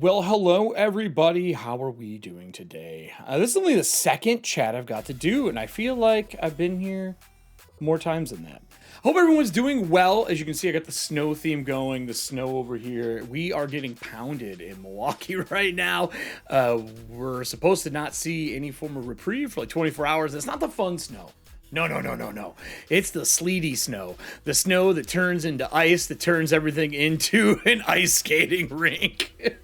Well, hello everybody. How are we doing today? This is only the second chat I've got to do, and I feel like I've been here more times than that. Hope everyone's doing well. As you can see, I got the snow theme going, the snow over here. We are getting pounded in Milwaukee right now. We're supposed to not see any form of reprieve for like 24 hours. It's not the fun snow. No. It's the sleety snow. The snow that turns into ice, that turns everything into an ice skating rink.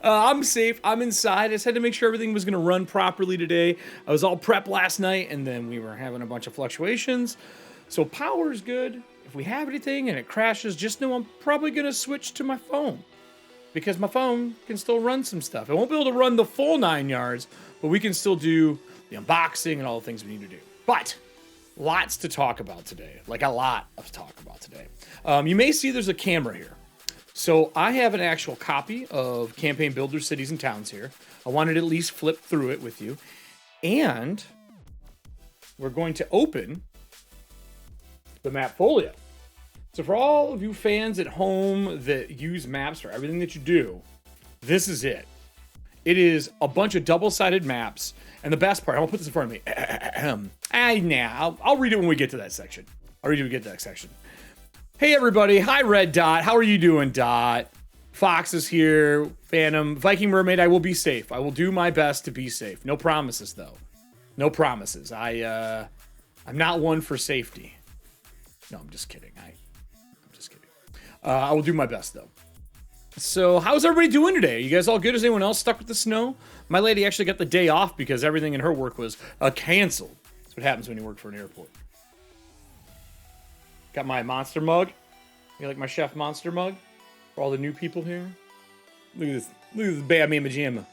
I'm safe. I'm inside. I just had to make sure everything was going to run properly today. I was all prepped last night, and then we were having a bunch of fluctuations. So power's good. If we have anything and it crashes, just know I'm probably going to switch to my phone, because my phone can still run some stuff. It won't be able to run the full 9 yards, but we can still do the unboxing and all the things we need to do. But lots to talk about today, like a lot of talk about today. You may see there's a camera here. So I have an actual copy of Campaign Builders, Cities, and Towns here. I wanted to at least flip through it with you. And we're going to open the map folio. So for all of you fans at home that use maps for everything that you do, this is it. It is a bunch of double-sided maps. And the best part, I'm gonna put this in front of me. I'll read it when we get to that section. Hey everybody, hi Red Dot. How are you doing, Dot? Fox is here. Phantom, Viking Mermaid. I will be safe. I will do my best to be safe. No promises though. No promises. I'm not one for safety. No, I'm just kidding. I'm just kidding. I will do my best though. So how's everybody doing today? You guys all good? Is anyone else stuck with the snow? My lady actually got the day off because everything in her work was canceled. That's what happens when you work for an airport. Got my monster mug. You like my chef monster mug? For all the new people here. Look at this. Look at this bad man pajama.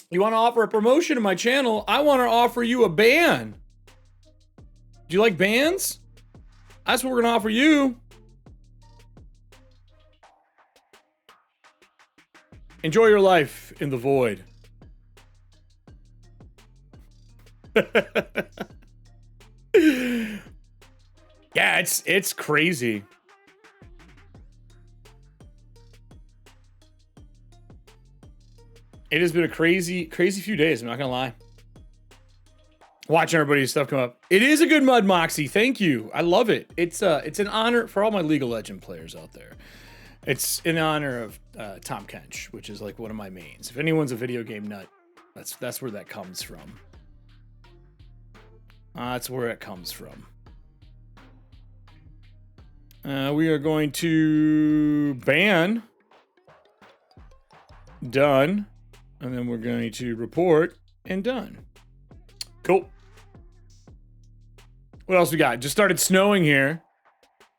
You want to offer a promotion to my channel? I want to offer you a ban. Do you like bands? That's what we're going to offer you. Enjoy your life in the void. Yeah, it's crazy. It has been a crazy few days, I'm not going to lie. Watching everybody's stuff come up. It is a good mud, Moxie. Thank you. I love it. It's an honor for all my League of Legends players out there. It's in honor of Tom Kench, which is like one of my mains. If anyone's a video game nut, that's where that comes from. That's where it comes from. We are going to ban. Done. And then we're going to report and done. Cool. What else we got? Just started snowing here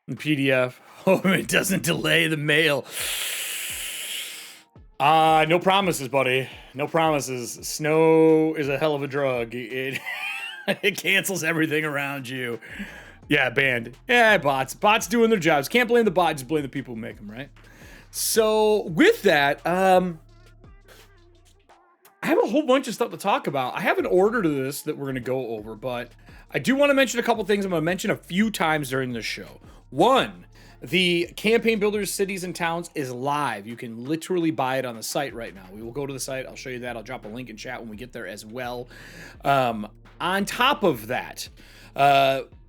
in PDF. Oh, it doesn't delay the mail. No promises, buddy. No promises. Snow is a hell of a drug. It cancels everything around you. Yeah, banned. Yeah, bots. Bots doing their jobs. Can't blame the bot, just blame the people who make them, right? So with that, I have a whole bunch of stuff to talk about. I have an order to this that we're going to go over, but I do want to mention a couple things I'm going to mention a few times during this show. One, the Campaign Builders, Cities, and Towns is live. You can literally buy it on the site right now. We will go to the site. I'll show you that. I'll drop a link in chat when we get there as well. On top of that,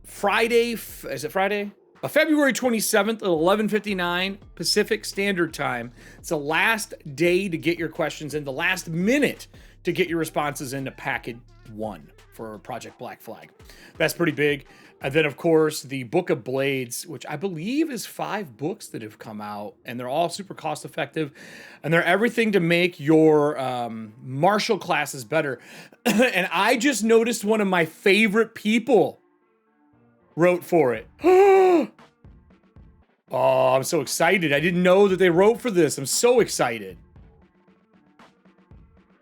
Friday, is it Friday? February 27th at 11:59 Pacific Standard Time. It's the last day to get your questions in, the last minute to get your responses into Package 1 for Project Black Flag. That's pretty big. And then, of course, the Book of Blades, which I believe is 5 books that have come out, and they're all super cost effective, and they're everything to make your martial classes better. And I just noticed one of my favorite people wrote for it. Oh, I'm so excited. I didn't know that they wrote for this. I'm so excited.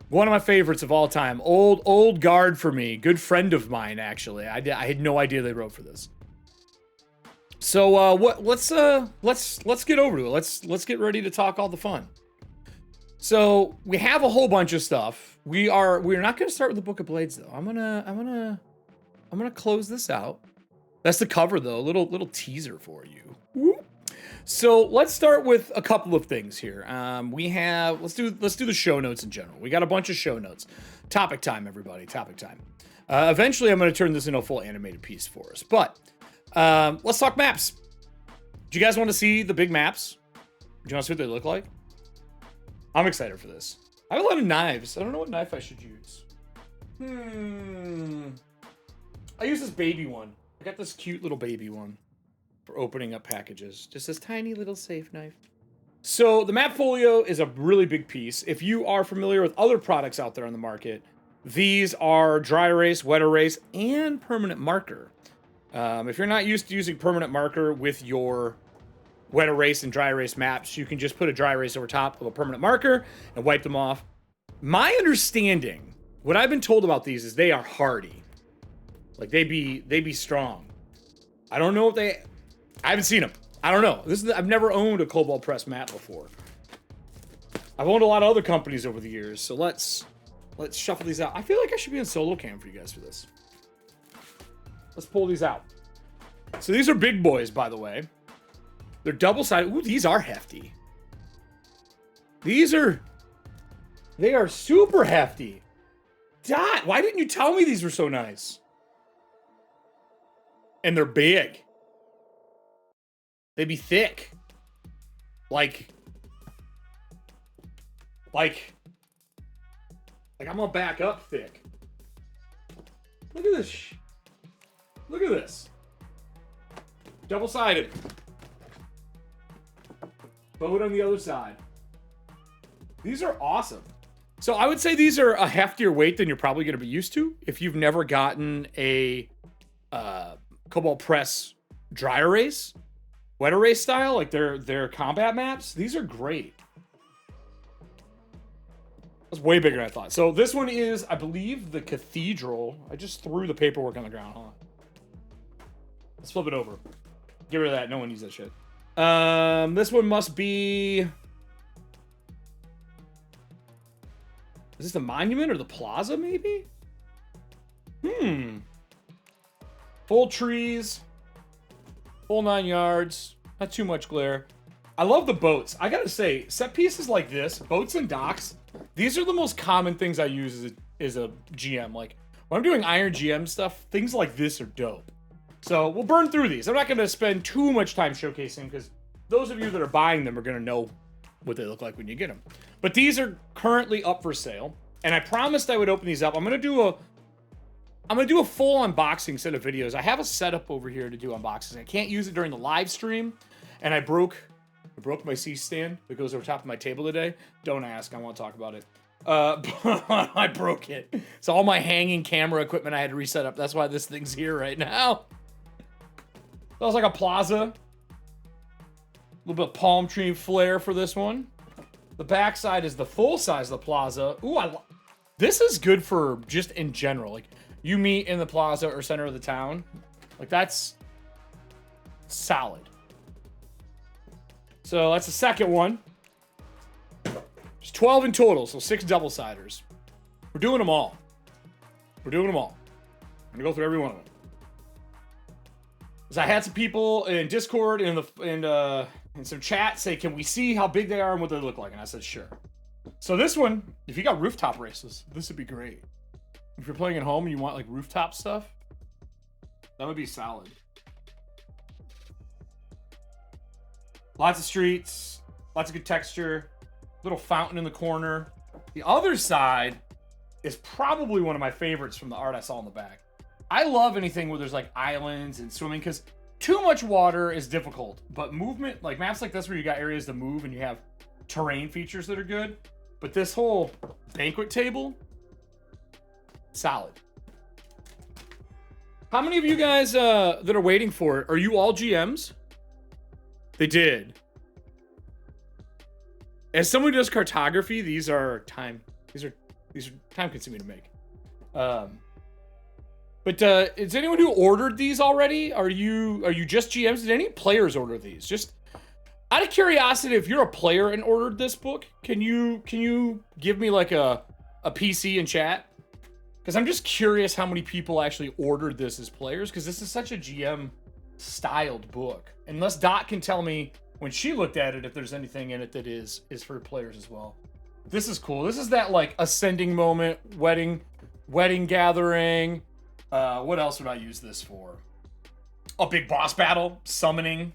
One of my favorites of all time. Old guard for me. Good friend of mine, actually. I had no idea they wrote for this. So let's get over to it. Let's get ready to talk all the fun. So we have a whole bunch of stuff. We're not going to start with the Book of Blades though. I'm gonna close this out. That's the cover though, a little teaser for you. Whoop. So let's start with a couple of things here. Let's do the show notes in general. We got a bunch of show notes. Topic time, everybody. Topic time. Eventually, I'm going to turn this into a full animated piece for us. But let's talk maps. Do you guys want to see the big maps? Do you want to see what they look like? I'm excited for this. I have a lot of knives. I don't know what knife I should use. I use this baby one. I got this cute little baby one for opening up packages. Just this tiny little safe knife. So the map folio is a really big piece. If you are familiar with other products out there on the market, these are dry erase, wet erase, and permanent marker. If you're not used to using permanent marker with your wet erase and dry erase maps, you can just put a dry erase over top of a permanent marker and wipe them off. My understanding, what I've been told about these is they are hardy. Like they be strong. I don't know if I haven't seen them. I don't know. I've never owned a Kobold press map before. I've owned a lot of other companies over the years, so let's shuffle these out. I feel like I should be in solo cam for you guys for this. Let's pull these out. So these are big boys, by the way. They're double-sided. Ooh, these are hefty. They are super hefty. Dot, why didn't you tell me these were so nice? And they're big. They be thick. Like I'm gonna back up thick. Look at this. Look at this. Double-sided. Boat on the other side. These are awesome. So I would say these are a heftier weight than you're probably going to be used to if you've never gotten a Kobold press dry erase, wet erase style, like their combat maps. These are great. That's way bigger than I thought. So this one is, I believe, the Cathedral. I just threw the paperwork on the ground. Hold on. Let's flip it over. Get rid of that. No one needs that shit. This one must be... Is this the Monument or the Plaza, maybe? Full trees. Full 9 yards. Not too much glare. I love the boats. I gotta say, set pieces like this, boats and docks, these are the most common things I use as a GM. Like, when I'm doing Iron GM stuff, things like this are dope. So, we'll burn through these. I'm not gonna spend too much time showcasing, because those of you that are buying them are gonna know what they look like when you get them. But these are currently up for sale, and I promised I would open these up. I'm gonna do a full unboxing set of videos. I have a setup over here to do unboxings. I can't use it during the live stream, and I broke my C-stand that goes over top of my table today. Don't ask, I won't talk about it. I broke it. So all my hanging camera equipment I had to reset up. That's why this thing's here right now. That was like a plaza. A little bit of palm tree flair for this one. The backside is the full size of the plaza. Ooh, this is good for just in general. Like, you meet in the plaza or center of the town. Like, that's solid. So that's the second one. There's 12 in total, so 6 double-siders. We're doing them all. We're doing them all. I'm gonna go through every one of them. Because I had some people in Discord and in some chat say, can we see how big they are and what they look like? And I said, sure. So this one, if you got rooftop races, this would be great. If you're playing at home and you want like rooftop stuff, that would be solid. Lots of streets, lots of good texture, little fountain in the corner. The other side is probably one of my favorites from the art I saw in the back. I love anything where there's like islands and swimming, because too much water is difficult, but movement, like maps like this where you got areas to move and you have terrain features that are good. But this whole banquet table, solid. How many of you guys that are waiting for it, are you all GMs? They did. As someone who does cartography, these are time consuming to make. But is anyone who ordered these already? Are you just GMs? Did any players order these? Just out of curiosity, if you're a player and ordered this book, can you give me like a PC in chat? because I'm just curious how many people actually ordered this as players, because this is such a GM styled book. Unless Dot can tell me when she looked at it if there's anything in it that is for players as well. This is cool. This is that like ascending moment, wedding gathering. What else would I use this for? A big boss battle, summoning,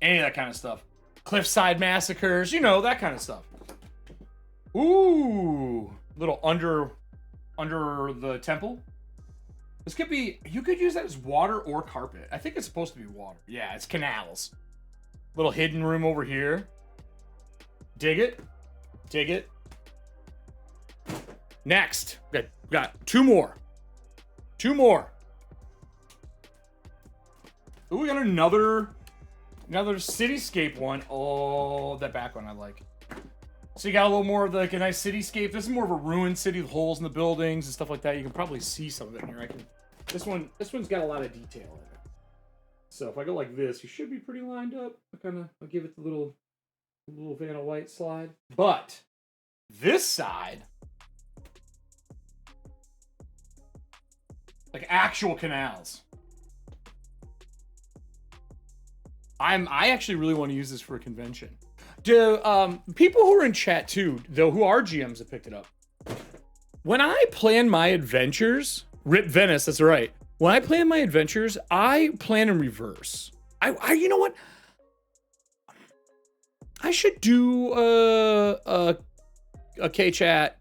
any of that kind of stuff. Cliffside massacres, you know, that kind of stuff. Ooh, little under the temple. This could be, you could use that as water or carpet. I think it's supposed to be water. Yeah, it's canals. Little hidden room over here. Dig it. Dig it. Next, we got two more. Two more. Ooh, we got another cityscape one. Oh, that back one I like. So you got a little more of like a nice cityscape. This is more of a ruined city with holes in the buildings and stuff like that. You can probably see some of it in here. This one's got a lot of detail in it. So if I go like this, you should be pretty lined up. I'll give it the little Vanna White slide. But this side, like actual canals. I actually really want to use this for a convention. Do people who are in chat too, though, who are GMs have picked it up. When I plan my adventures, Rip Venice, that's right. When I plan my adventures, I plan in reverse. I you know what? I should do a K-chat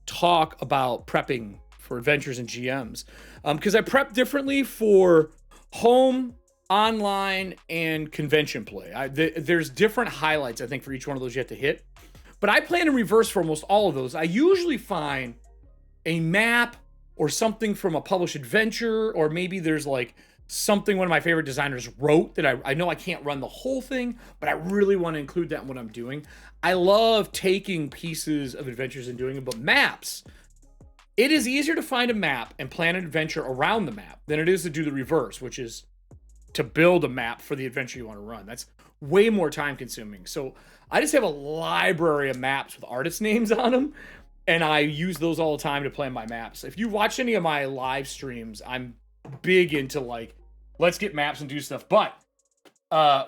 talk about prepping for adventures and GMs. Because I prep differently for home, online, and convention play. There's different highlights, I think, for each one of those you have to hit. But I plan in reverse for almost all of those. I usually find a map or something from a published adventure, or maybe there's like something one of my favorite designers wrote that I know I can't run the whole thing, but I really want to include that in what I'm doing. I love taking pieces of adventures and doing them, but maps, it is easier to find a map and plan an adventure around the map than it is to do the reverse, which is to build a map for the adventure you want to run. That's way more time consuming. So I just have a library of maps with artist names on them, and I use those all the time to plan my maps. If you watch any of my live streams, I'm big into like, let's get maps and do stuff. But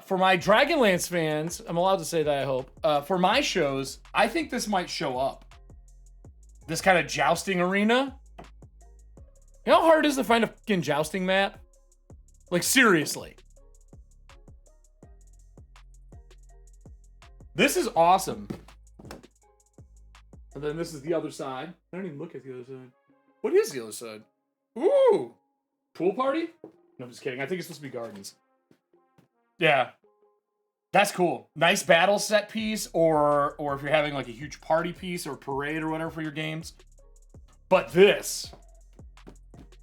for my Dragonlance fans, I'm allowed to say that, I hope. For my shows, I think this might show up. This kind of jousting arena. You know how hard it is to find a fucking jousting map? Like, seriously. This is awesome. And then this is the other side. I don't even look at the other side. What is the other side? Ooh! Pool party? No, I'm just kidding. I think it's supposed to be gardens. Yeah. That's cool. Nice battle set piece, or if you're having like a huge party piece or parade or whatever for your games. But this,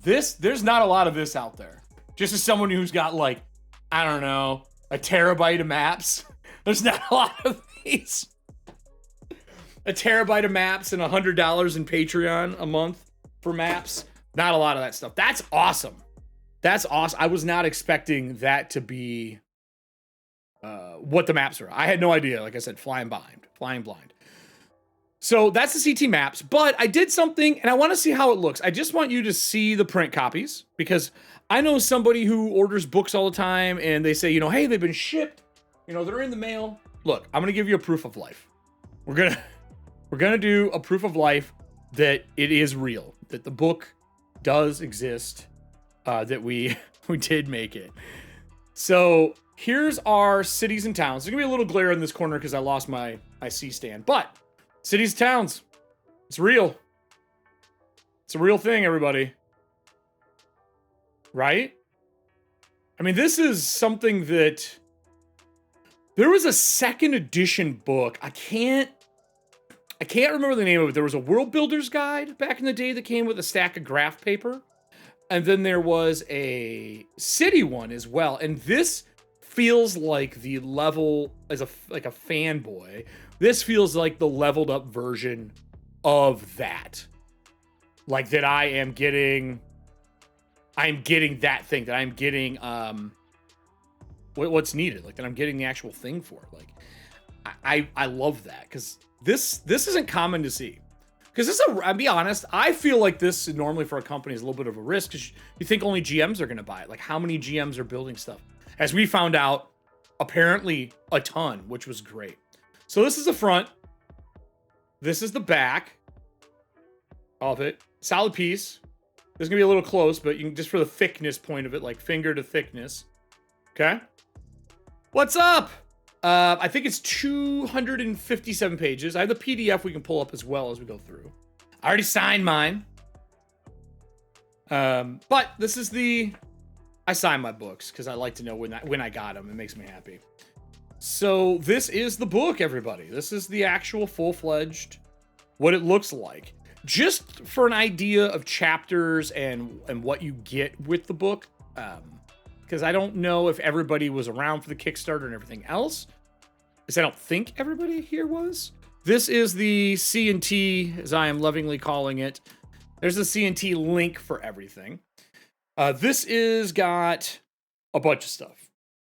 there's not a lot of this out there. Just as someone who's got like, I don't know, a terabyte of maps. There's not a lot of these. A terabyte of maps and $100 in Patreon a month for maps. Not a lot of that stuff. That's awesome. That's awesome. I was not expecting that to be what the maps are. I had no idea. Like I said, flying blind. So that's the CT maps, but I did something and I want to see how it looks. I just want you to see the print copies, because I know somebody who orders books all the time and they say, you know, hey, they've been shipped. You know, they're in the mail. Look, I'm going to give you a proof of life. We're going to do a proof of life that it is real, that the book does exist, that we did make it. So here's our cities and towns. There's going to be a little glare in this corner because I lost my C-stand, but cities and towns, it's real. It's a real thing, everybody. Right? I mean, this is something that there was a second edition book. I can't remember the name of it. There was a World Builder's Guide back in the day that came with a stack of graph paper. And then there was a city one as well. And this feels like the level, as a fanboy, this feels like the leveled up version of that. Like that I'm getting that thing, that I'm getting what's needed, like that I'm getting the actual thing for. Like I love that, because this isn't common to see. Because I'll be honest, I feel like this normally for a company is a little bit of a risk because you think only GMs are going to buy it. Like, how many GMs are building stuff? As we found out, apparently a ton, which was great. So this is the front. This is the back of it. Solid piece. This is going to be a little close, but you can just for the thickness point of it, like finger to thickness. Okay. What's up? I think it's 257 pages. I have the PDF we can pull up as well as we go through. I already signed mine. But this is I sign my books because I like to know when I got them. It makes me happy. So this is the book, everybody. This is the actual full-fledged, what it looks like. Just for an idea of chapters and what you get with the book. Because I don't know if everybody was around for the Kickstarter and everything else. Because I don't think everybody here was. This is the C&T, as I am lovingly calling it. There's the C&T link for everything. This is got a bunch of stuff.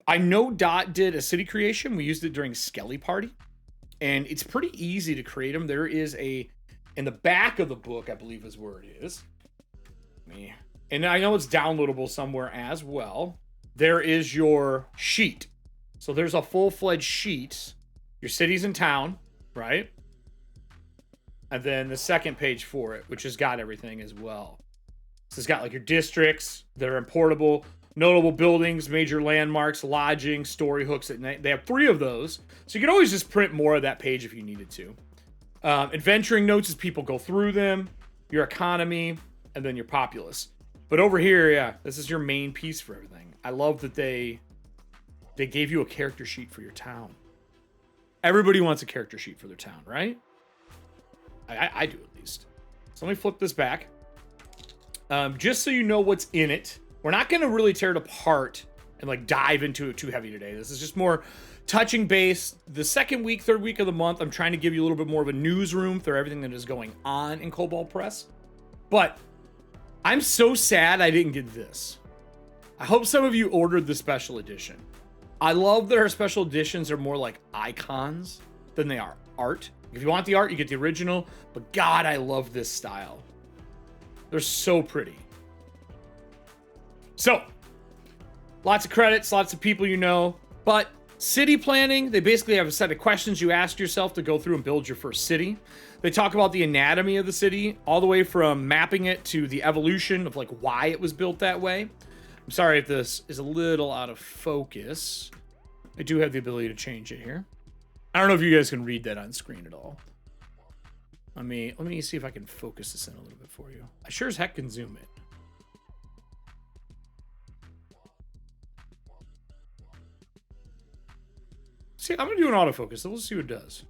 I know Dot did a city creation. We used it during Skelly Party. And it's pretty easy to create them. There is in the back of the book, I believe is where it is. And I know it's downloadable somewhere as well. There is your sheet. So there's a full-fledged sheet. Your cities and town, right? And then the second page for it, which has got everything as well. So it's got like your districts that are importable, notable buildings, major landmarks, lodging, story hooks. They have 3 of those. So you can always just print more of that page if you needed to. Adventuring notes as people go through them. Your economy, and then your populace. But over here, yeah, this is your main piece for everything. I love that they gave you a character sheet for your town. Everybody wants a character sheet for their town, right? I do at least. So let me flip this back. Just so you know what's in it. We're not going to really tear it apart and like dive into it too heavy today. This is just more touching base. The second week, third week of the month, I'm trying to give you a little bit more of a newsroom for everything that is going on in Kobold Press. But I'm so sad I didn't get this. I hope some of you ordered the special edition. I love that our special editions are more like icons than they are art. If you want the art, you get the original. But God, I love this style. They're so pretty. So, lots of credits, lots of people you know. But city planning, they basically have a set of questions you ask yourself to go through and build your first city. They talk about the anatomy of the city, all the way from mapping it to the evolution of like why it was built that way. I'm sorry if this is a little out of focus. I do have the ability to change it here. I don't know if you guys can read that on screen at all. Let me see if I can focus this in a little bit for you. I sure as heck can zoom it. See, I'm gonna do an autofocus, so we'll see what it does.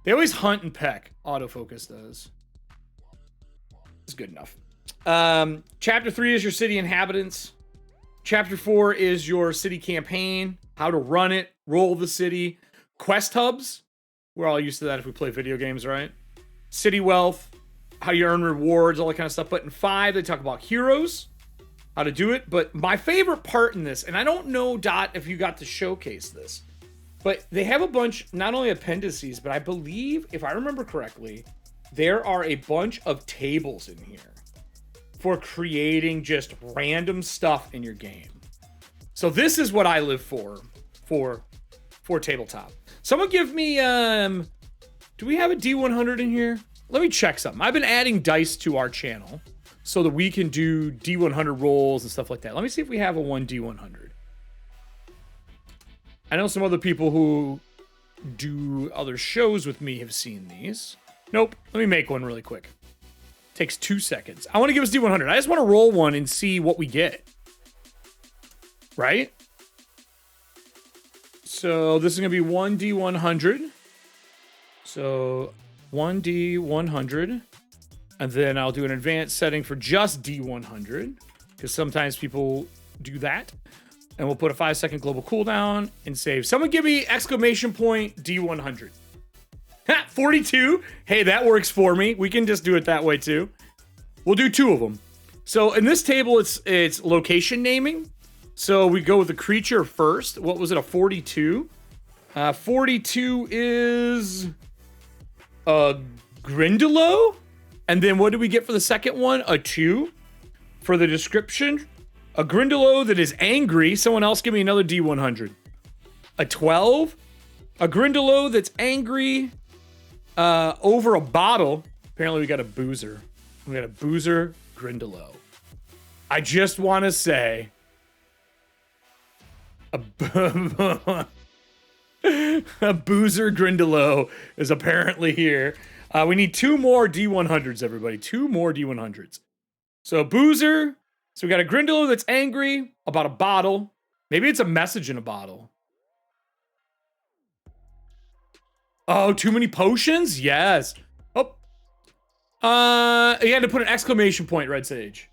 They always hunt and peck. Autofocus does. It's good enough. Chapter 3 is your city inhabitants. Chapter 4 is your city campaign, how to run it, roll the city. Quest hubs. We're all used to that if we play video games, right? City wealth, how you earn rewards, all that kind of stuff. But in 5, they talk about heroes, how to do it. But my favorite part in this, and I don't know, Dot, if you got to showcase this, but they have a bunch, not only appendices, but I believe, if I remember correctly, there are a bunch of tables in here for creating just random stuff in your game. So this is what I live for tabletop. Someone give me, do we have a D100 in here? Let me check something. I've been adding dice to our channel so that we can do D100 rolls and stuff like that. Let me see if we have a 1D100. I know some other people who do other shows with me have seen these. Nope. Let me make one really quick. Takes 2 seconds. I want to give us D100. I just want to roll one and see what we get. Right? So this is going to be 1D100. So 1D100. And then I'll do an advanced setting for just D100. Because sometimes people do that. And we'll put a 5-second global cooldown and save. Someone give me exclamation point D100. 42. Hey, that works for me. We can just do it that way too. We'll do 2 of them. So in this table, it's location naming. So we go with the creature first. What was it? A 42. 42 is a Grindylow. And then what did we get for the second one? A 2 for the description. A Grindylow that is angry. Someone else give me another D100. A 12. A Grindylow that's angry over a bottle. Apparently we got a boozer. We got a boozer Grindylow. I just want to say a boozer Grindylow is apparently here. We need 2 more D100s, everybody. 2 more D100s. So a boozer. So we got a Grindylow that's angry about a bottle. Maybe it's a message in a bottle. Oh, too many potions? Yes. Oh. You had to put an exclamation point, Red Sage.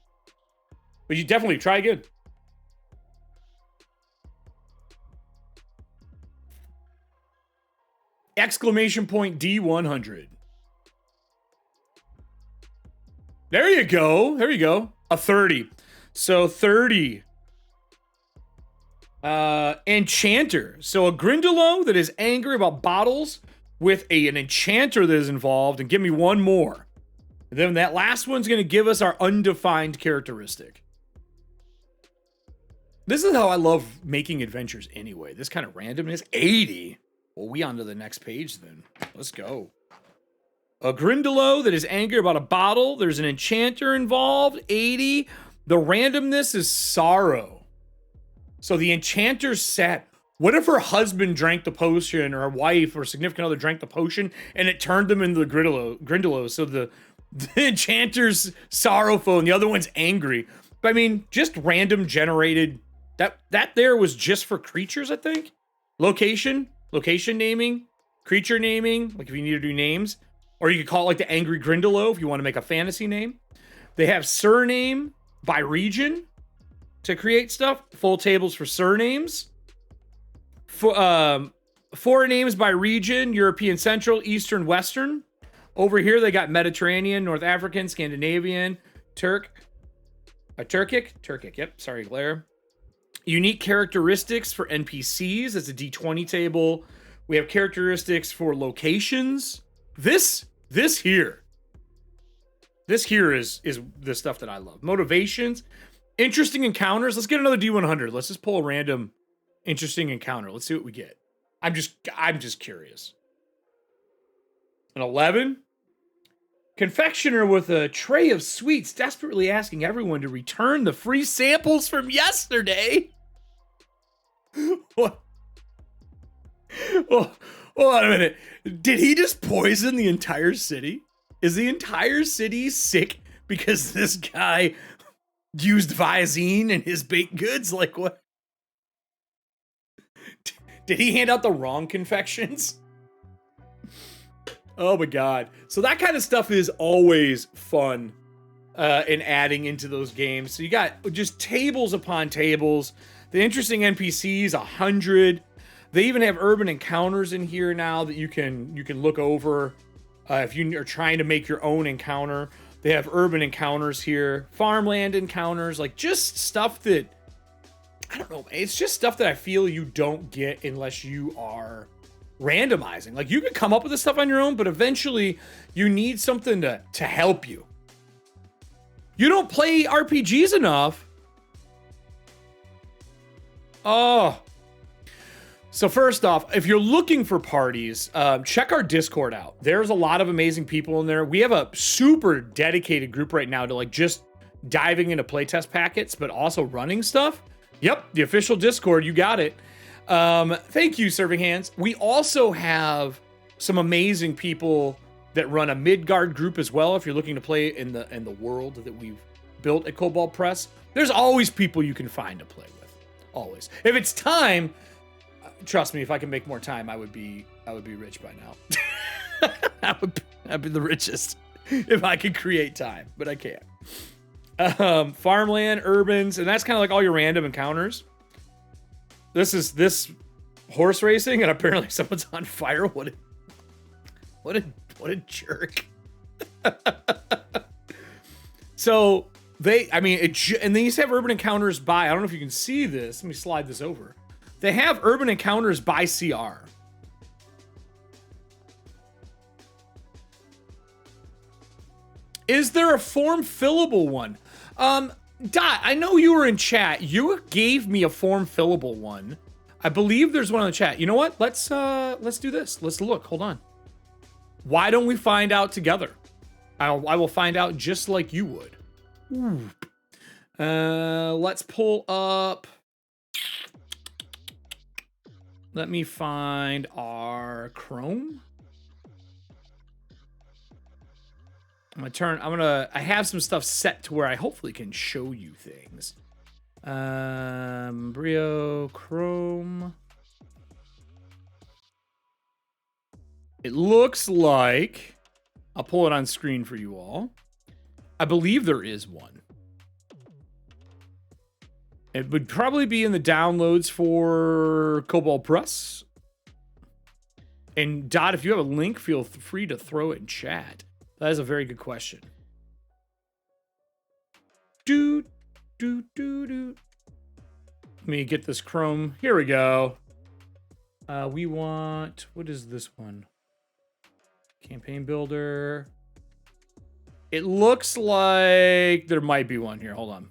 But you definitely try again. Exclamation point D100. There you go. There you go. A 30. So 30. Enchanter. So a Grindylow that is angry about bottles with an enchanter that is involved. And give me one more. And then that last one's going to give us our undefined characteristic. This is how I love making adventures anyway. This kind of randomness. 80. Well, we on to the next page then. Let's go. A Grindylow that is angry about a bottle. There's an enchanter involved. 80. The randomness is sorrow. So the enchanter's sad. What if her husband drank the potion, or her wife or significant other drank the potion, and it turned them into the Grindylow? So the enchanter's sorrowful and the other one's angry. But I mean, just random generated. That there was just for creatures, I think. Location naming, creature naming, like if you need to do names. Or you could call it like the Angry Grindylow if you want to make a fantasy name. They have surname by region to create stuff. Full tables for surnames. Foreign names by region: European, Central, Eastern, Western. Over here they got Mediterranean, North African, Scandinavian, Turkic. Yep. Sorry, Glare. Unique characteristics for NPCs. That's a D20 table. We have characteristics for locations. This here is the stuff that I love. Motivations, interesting encounters. Let's get another D100. Let's just pull a random interesting encounter. Let's see what we get. I'm just curious. An 11. Confectioner with a tray of sweets, desperately asking everyone to return the free samples from yesterday. What? Oh, hold on a minute. Did he just poison the entire city? Is the entire city sick because this guy used Visine in his baked goods? Like what? Did he hand out the wrong confections? Oh my God. So that kind of stuff is always fun in adding into those games. So you got just tables upon tables. The interesting NPCs, 100. They even have urban encounters in here now that you can look over if you are trying to make your own encounter. They have urban encounters here, farmland encounters, like just stuff that, I don't know, it's just stuff that I feel you don't get unless you are randomizing. Like you can come up with this stuff on your own, but eventually you need something to help you. You don't play RPGs enough. Oh. So first off, if you're looking for parties, check our Discord out. There's a lot of amazing people in there. We have a super dedicated group right now to like just diving into playtest packets, but also running stuff. Yep, the official Discord, you got it. Thank you, Serving Hands. We also have some amazing people that run a Midgard group as well. If you're looking to play in the world that we've built at Kobold Press, there's always people you can find to play with. Always. If it's time, trust me, if I can make more time, I would be rich by now. I'd be the richest if I could create time, but I can't. Farmland, urbans, and that's kind of like all your random encounters. This horse racing, and apparently someone's on fire. What a jerk. So and they used to have urban encounters by, I don't know if you can see this. Let me slide this over. They have urban encounters by CR. Is there a form fillable one? Dot, I know you were in chat. You gave me a form fillable one. I believe there's one in the chat. You know what? Let's do this. Let's look. Hold on. Why don't we find out together? I will find out just like you would. Ooh. Let's pull up. Let me find our Chrome. I have some stuff set to where I hopefully can show you things. Brio Chrome. It looks like, I'll pull it on screen for you all. I believe there is one. It would probably be in the downloads for Kobold Press. And Dot, if you have a link, feel free to throw it in chat. That is a very good question. Let me get this Chrome. Here we go. We want, what is this one? Campaign Builder. It looks like there might be one here. Hold on.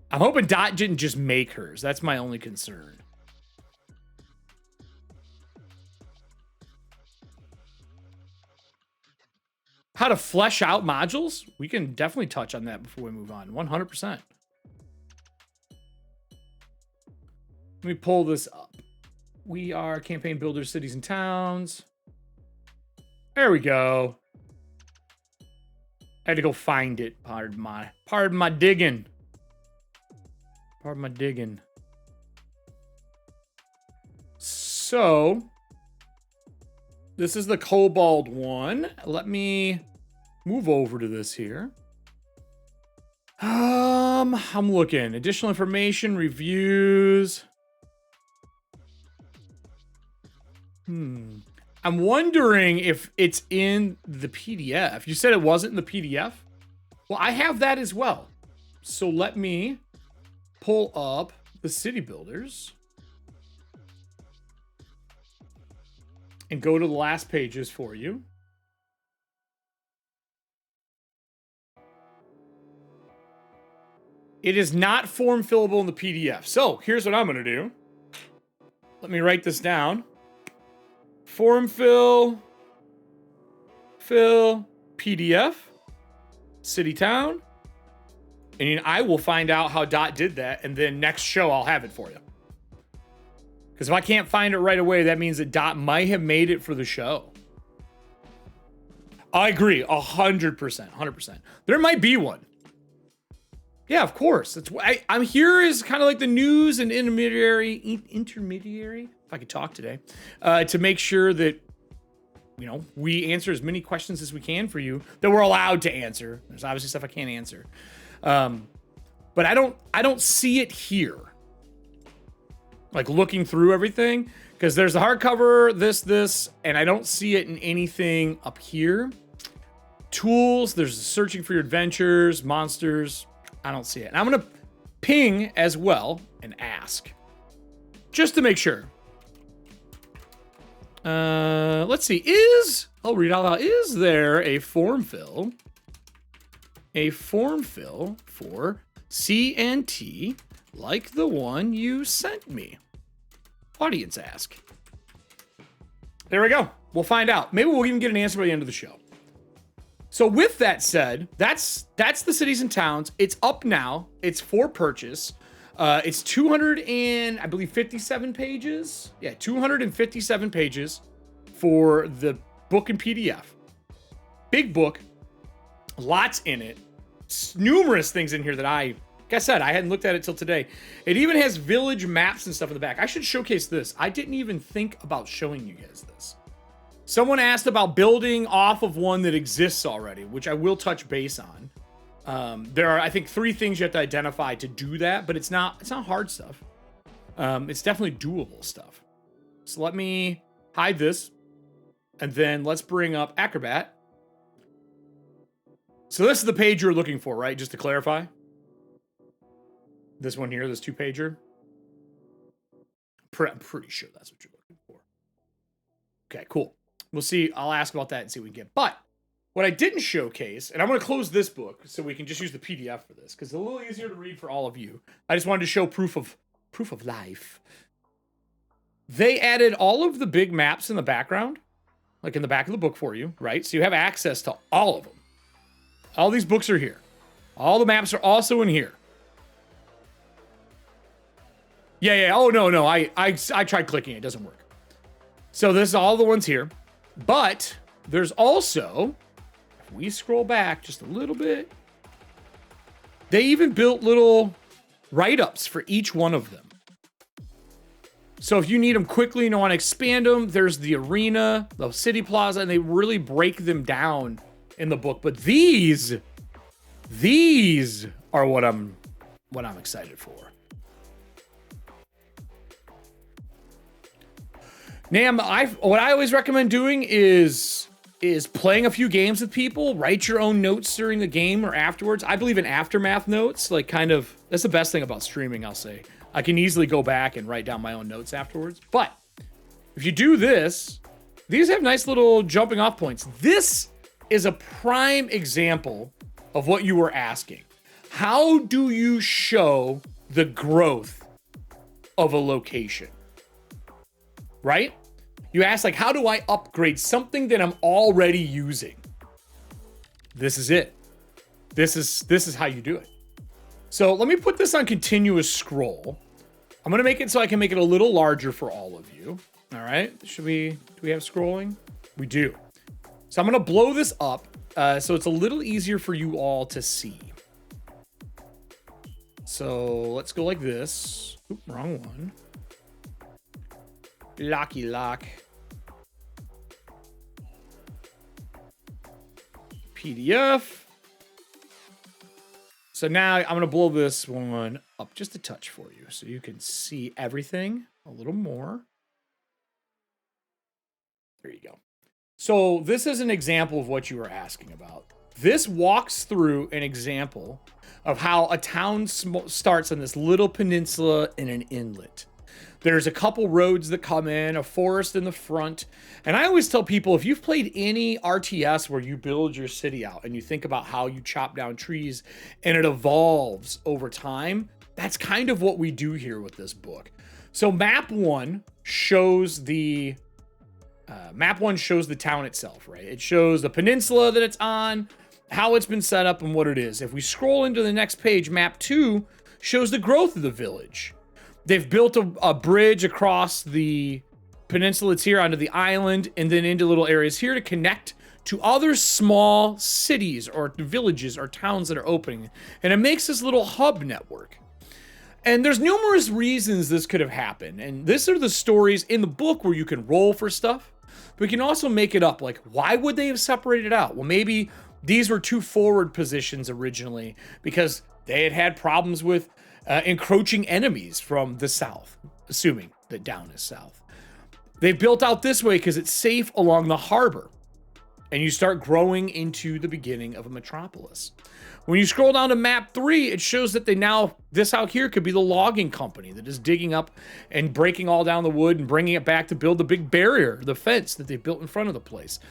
I'm hoping Dot didn't just make hers. That's my only concern. How to flesh out modules? We can definitely touch on that before we move on. 100%. Let me pull this up. We are Campaign Builder Cities and Towns. There we go. I had to go find it. Pardon my digging. Pardon my digging. So, this is the Kobold one. Let me move over to this here. I'm looking. Additional information, reviews. I'm wondering if it's in the PDF. You said it wasn't in the PDF? Well, I have that as well. So let me pull up the city builders and go to the last pages for you. It is not form fillable in the PDF. So here's what I'm going to do. Let me write this down. Form fill, PDF, city town. And I will find out how Dot did that. And then next show, I'll have it for you. Because if I can't find it right away, that means that Dot might have made it for the show. I agree, 100%, 100%. There might be one. Yeah, of course. That's why I'm here as kind of like the news and intermediary, if I could talk today, to make sure that, you know, we answer as many questions as we can for you that we're allowed to answer. There's obviously stuff I can't answer. But I don't see it here. Like looking through everything, because there's the hardcover, this, and I don't see it in anything up here. Tools, there's searching for your adventures, monsters. I don't see it. And I'm going to ping as well and ask just to make sure. Let's see. I'll read out loud. Is there a form fill? A form fill for CNT like the one you sent me? Audience ask. There we go. We'll find out. Maybe we'll even get an answer by the end of the show. So with that said, that's the cities and towns. It's up now. It's for purchase. It's 200 and I believe 57 pages. Yeah, 257 pages for the book and PDF. Big book. Lots in it. Numerous things in here that like I said, I hadn't looked at it till today. It even has village maps and stuff in the back. I should showcase this. I didn't even think about showing you guys this. Someone asked about building off of one that exists already, which I will touch base on. There are, I think, 3 things you have to identify to do that, but it's not hard stuff. It's definitely doable stuff. So let me hide this, and then let's bring up Acrobat. So this is the page you're looking for, right? Just to clarify. This one here, this 2-pager. I'm pretty sure that's what you're looking for. Okay, cool. We'll see. I'll ask about that and see what we can get. But What I didn't showcase, and I'm going to close this book so we can just use the PDF for this, because it's a little easier to read for all of you. I just wanted to show proof of life. They added all of the big maps in the background, like in the back of the book for you, right? So you have access to all of them. All these books are here. All the maps are also in here. Yeah. Oh, no. I tried clicking. It doesn't work. So this is all the ones here. But there's also, if we scroll back just a little bit, they even built little write-ups for each one of them. So if you need them quickly and you want to expand them, there's the arena, the city plaza, and they really break them down in the book. But these are what I'm excited for. Nam, what I always recommend doing is playing a few games with people. Write your own notes during the game or afterwards. I believe in aftermath notes. Like, kind of, that's the best thing about streaming, I'll say. I can easily go back and write down my own notes afterwards. But if you do this, these have nice little jumping off points. This is a prime example of what you were asking. How do you show the growth of a location? Right? You ask, like, how do I upgrade something that I'm already using? This is it. This is how you do it. So let me put this on continuous scroll. I'm going to make it so I can make it a little larger for all of you. All right. Do we have scrolling? We do. So I'm going to blow this up so it's a little easier for you all to see. So let's go like this. Oop, wrong one. Locky lock. PDF. So now I'm going to blow this one up just a touch for you so you can see everything a little more. There you go. So this is an example of what you were asking about. This walks through an example of how a town starts on this little peninsula in an inlet. There's a couple roads that come in, a forest in the front. And I always tell people, if you've played any RTS where you build your city out and you think about how you chop down trees and it evolves over time, that's kind of what we do here with this book. So map one shows the town itself, right? It shows the peninsula that it's on, how it's been set up, and what it is. If we scroll into the next page, map two shows the growth of the village. They've built a bridge across the peninsula that's here onto the island and then into little areas here to connect to other small cities or villages or towns that are opening. And it makes this little hub network. And there's numerous reasons this could have happened. And these are the stories in the book where you can roll for stuff. But we can also make it up. Like, why would they have separated out? Well, maybe these were two forward positions originally because they had problems with encroaching enemies from the south, assuming that down is south. They built out this way because it's safe along the harbor. And you start growing into the beginning of a metropolis. When you scroll down to map 3, it shows that this out here could be the logging company that is digging up and breaking all down the wood and bringing it back to build the big barrier, the fence that they built in front of the place.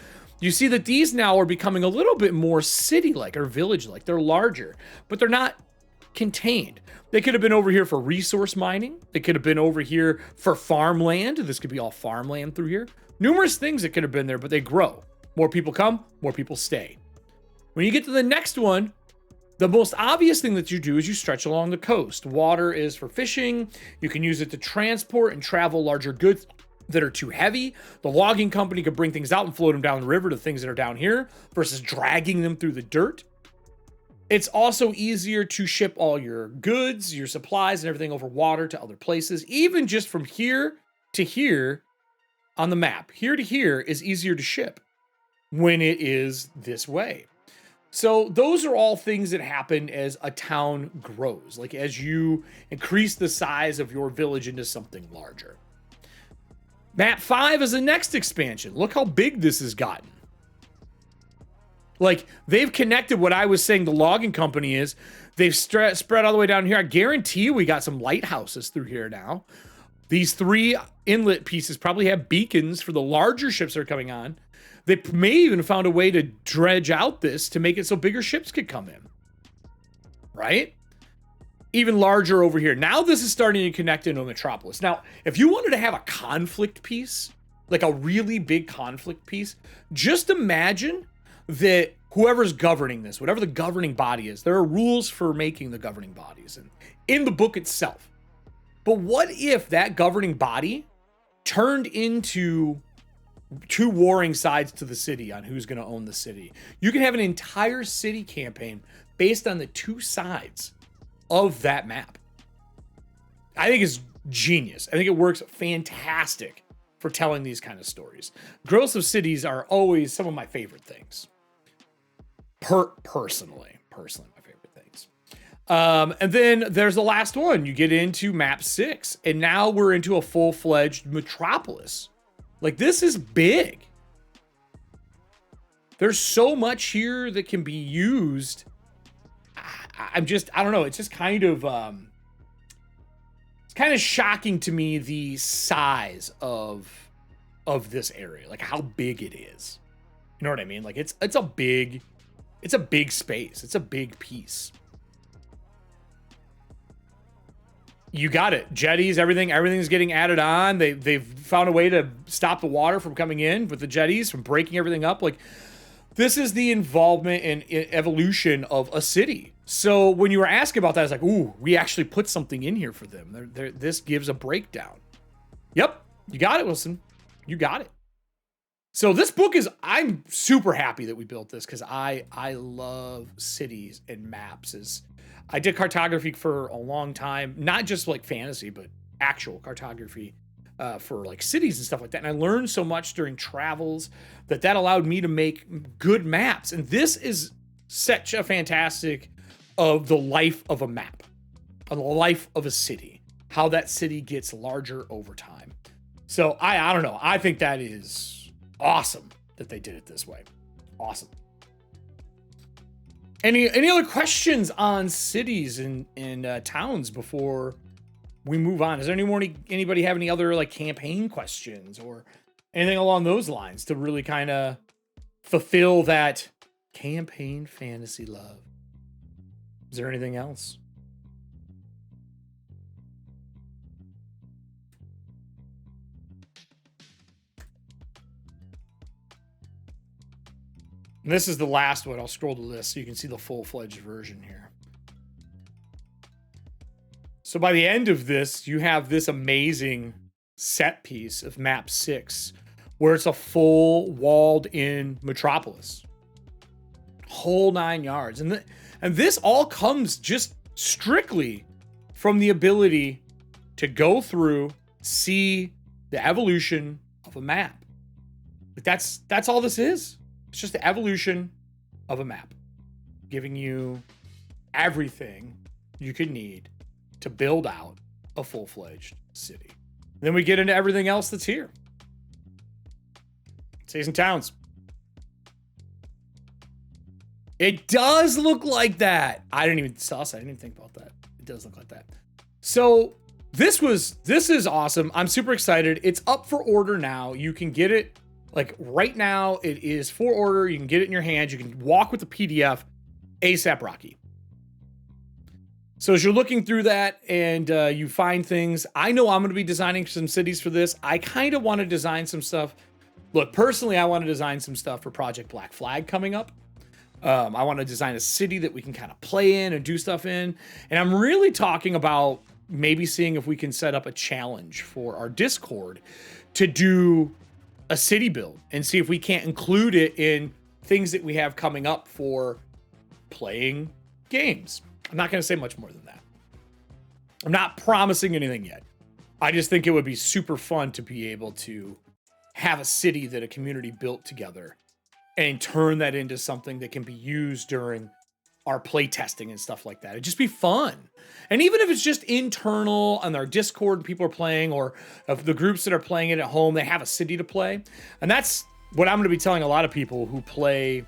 You see that these now are becoming a little bit more city-like or village-like. They're larger, but they're not contained. They could have been over here for resource mining. They could have been over here for farmland. This could be all farmland through here. Numerous things that could have been there, but they grow. More people come, more people stay. When you get to the next one, the most obvious thing that you do is you stretch along the coast. Water is for fishing. You can use it to transport and travel larger goods that are too heavy. The logging company could bring things out and float them down the river to things that are down here versus dragging them through the dirt. It's also easier to ship all your goods, your supplies, and everything over water to other places. Even just from here to here on the map. Here to here is easier to ship when it is this way. So those are all things that happen as a town grows, like as you increase the size of your village into something larger. Map 5 is the next expansion. Look how big this has gotten. Like, they've connected what I was saying the logging company is. They've spread all the way down here. I guarantee you we got some lighthouses through here now. These 3 inlet pieces probably have beacons for the larger ships that are coming on. They may even found a way to dredge out this to make it so bigger ships could come in. Right? Even larger over here. Now this is starting to connect into a metropolis. Now, if you wanted to have a conflict piece, like a really big conflict piece, just imagine that whoever's governing this, whatever the governing body is, there are rules for making the governing bodies and in the book itself. But what if that governing body turned into two warring sides to the city on who's going to own the city? You can have an entire city campaign based on the two sides of that map. I think it's genius. I think it works fantastic for telling these kind of stories. Growth of cities are always some of my favorite things. Personally, my favorite things. And then there's the last one. You get into map 6, and now we're into a full-fledged metropolis. Like, this is big. There's so much here that can be used. I don't know. It's just kind of, it's kind of shocking to me, the size of this area, like how big it is. You know what I mean? Like it's a big space. It's a big piece. You got it. Jetties, everything's getting added on. They've found a way to stop the water from coming in with the jetties, from breaking everything up. Like, this is the involvement and evolution of a city. So when you were asking about that, it's like, ooh, we actually put something in here for them. This gives a breakdown. Yep, you got it, Wilson. You got it. So this book is, I'm super happy that we built this, because I love cities and maps. I did cartography for a long time, not just like fantasy, but actual cartography for like cities and stuff like that. And I learned so much during travels that allowed me to make good maps. And this is such a fantastic of the life of a map, of the life of a city, how that city gets larger over time. So I don't know. I think that is awesome that they did it this way. Awesome. Any other questions on cities and towns before we move on? Is there anybody have any other like campaign questions or anything along those lines to really kind of fulfill that campaign fantasy love? Is there anything else? And this is the last one. I'll scroll to this so you can see the full-fledged version here. So by the end of this, you have this amazing set piece of map 6, where it's a full walled-in metropolis. Whole 9 yards. And this all comes just strictly from the ability to go through, see the evolution of a map. But that's all this is. It's just the evolution of a map, giving you everything you could need to build out a full-fledged city. Then we get into everything else that's here. Cities and towns. It does look like that. I didn't even think about that. It does look like that. So this is awesome. I'm super excited. It's up for order now. You can get it. Like right now, it is for order. You can get it in your hands. You can walk with the PDF ASAP Rocky. So as you're looking through that and you find things, I know I'm going to be designing some cities for this. I kind of want to design some stuff. Look, personally, I want to design some stuff for Project Black Flag coming up. I want to design a city that we can kind of play in and do stuff in. And I'm really talking about maybe seeing if we can set up a challenge for our Discord to do a city build and see if we can't include it in things that we have coming up for playing games. I'm not going to say much more than that. I'm not promising anything yet. I just think it would be super fun to be able to have a city that a community built together and turn that into something that can be used during our play testing and stuff like that. It'd just be fun. And even if it's just internal on our Discord, people are playing, or of the groups that are playing it at home, they have a city to play. And that's what I'm going to be telling a lot of people who play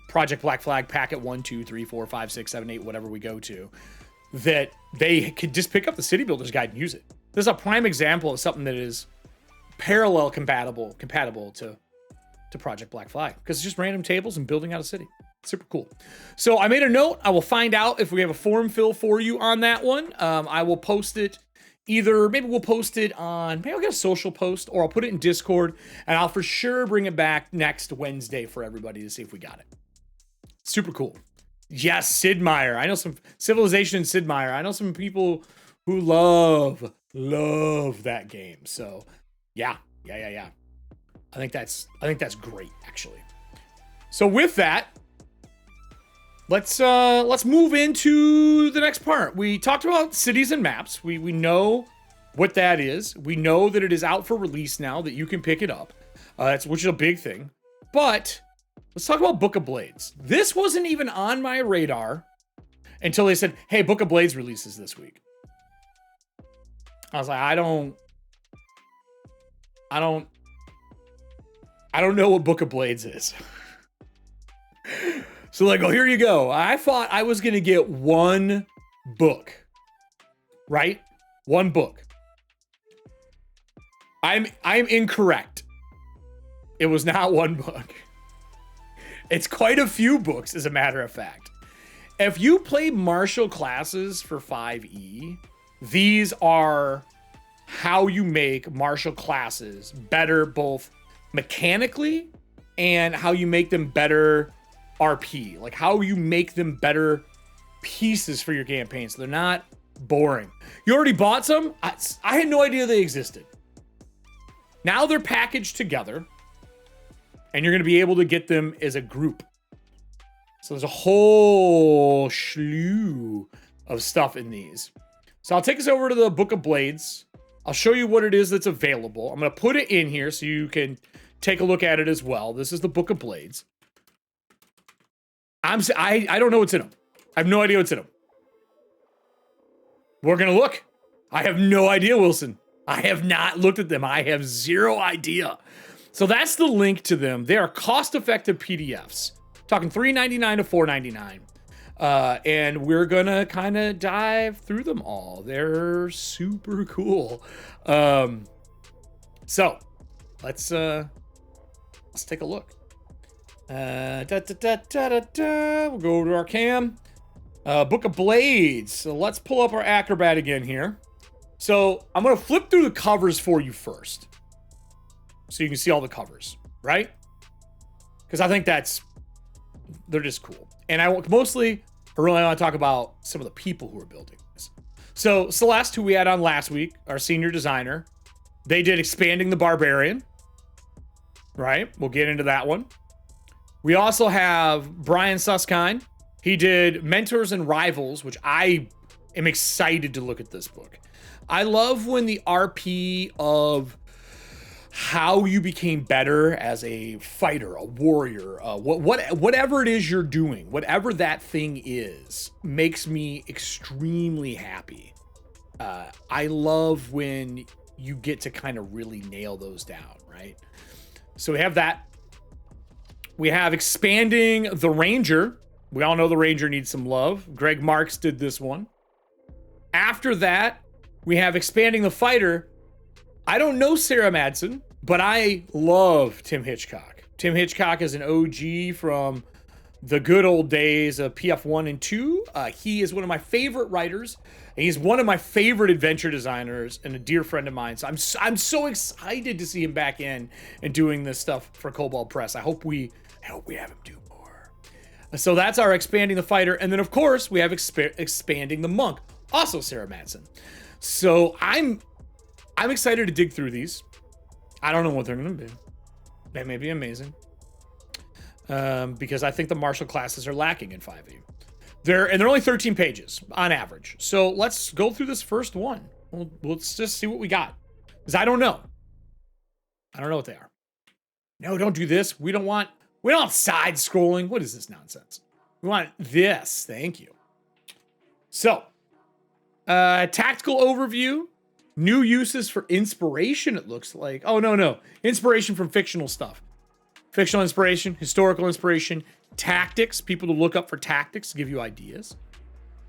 Project Black Flag Packet 1, 2, 3, 4, 5, 6, 7, 8, whatever we go to, that they could just pick up the City Builder's Guide and use it. This is a prime example of something that is parallel compatible to to Project Black Flag because it's just random tables and building out a city. Super cool. So I made a note. I will find out if we have a form fill for you on that one. I will post it either, maybe we'll post it on, maybe I'll get a social post or I'll put it in Discord and I'll for sure bring it back next Wednesday for everybody to see if we got it. Super cool. Yes, Sid Meier. I know some Civilization and Sid Meier. I know some people who love that game. So yeah. I think that's great, actually. So with that, let's move into the next part. We talked about cities and maps. We know what that is. We know that it is out for release now, that you can pick it up, which is a big thing. But let's talk about Book of Blades. This wasn't even on my radar until they said, hey, Book of Blades releases this week. I was like, I don't know what Book of Blades is. So like, oh, here you go. I thought I was going to get one book, right? One book. I'm incorrect. It was not one book. It's quite a few books, as a matter of fact. If you play martial classes for 5e, these are how you make martial classes better, both mechanically and how you make them better RP, like how you make them better pieces for your campaign so they're not boring. You already bought some? I had no idea they existed. Now they're packaged together and you're going to be able to get them as a group. So there's a whole slew of stuff in these. So I'll take us over to the Book of Blades. I'll show you what it is that's available. I'm going to put it in here so you can take a look at it as well. This is the Book of Blades. I don't know what's in them. I have no idea what's in them. We're going to look. I have no idea, Wilson. I have not looked at them. I have zero idea. So that's the link to them. They are cost-effective PDFs. Talking $3.99 to $4.99. And we're going to kind of dive through them all. They're super cool. So let's take a look. We'll go over to our cam. Book of Blades. So let's pull up our Acrobat again here. So I'm going to flip through the covers for you first, so you can see all the covers, right? Because I think they're just cool. And I really want to talk about some of the people who are building this. So Celeste, who we had on last week, our senior designer, they did Expanding the Barbarian, right? We'll get into that one. We also have Brian Susskind. He did Mentors and Rivals, which I am excited to look at this book. I love when the RP of how you became better as a fighter, a warrior, whatever it is you're doing, whatever that thing is, makes me extremely happy. I love when you get to kind of really nail those down, right? So we have that. We have Expanding the Ranger. We all know the Ranger needs some love. Greg Marks did this one. After that, we have Expanding the Fighter. I don't know Sarah Madsen, but I love Tim Hitchcock. Tim Hitchcock is an OG from the good old days of PF1 and 2. He is one of my favorite writers, and he's one of my favorite adventure designers and a dear friend of mine. So I'm so excited to see him back in and doing this stuff for Kobold Press. I hope we have him do more. So that's our Expanding the Fighter. And then, of course, we have Expanding the Monk, also Sarah Madsen. So I'm excited to dig through these. I don't know what they're going to be. They may be amazing. Because I think the martial classes are lacking in 5e. They're only 13 pages on average. So let's go through this first one. Let's just see what we got. Because I don't know. I don't know what they are. No, don't do this. We don't want side scrolling. What is this nonsense? We want this. Thank you. So, tactical overview. New uses for inspiration, it looks like. Oh, no. Inspiration from fictional stuff. Fictional inspiration, historical inspiration, tactics, people to look up for tactics to give you ideas.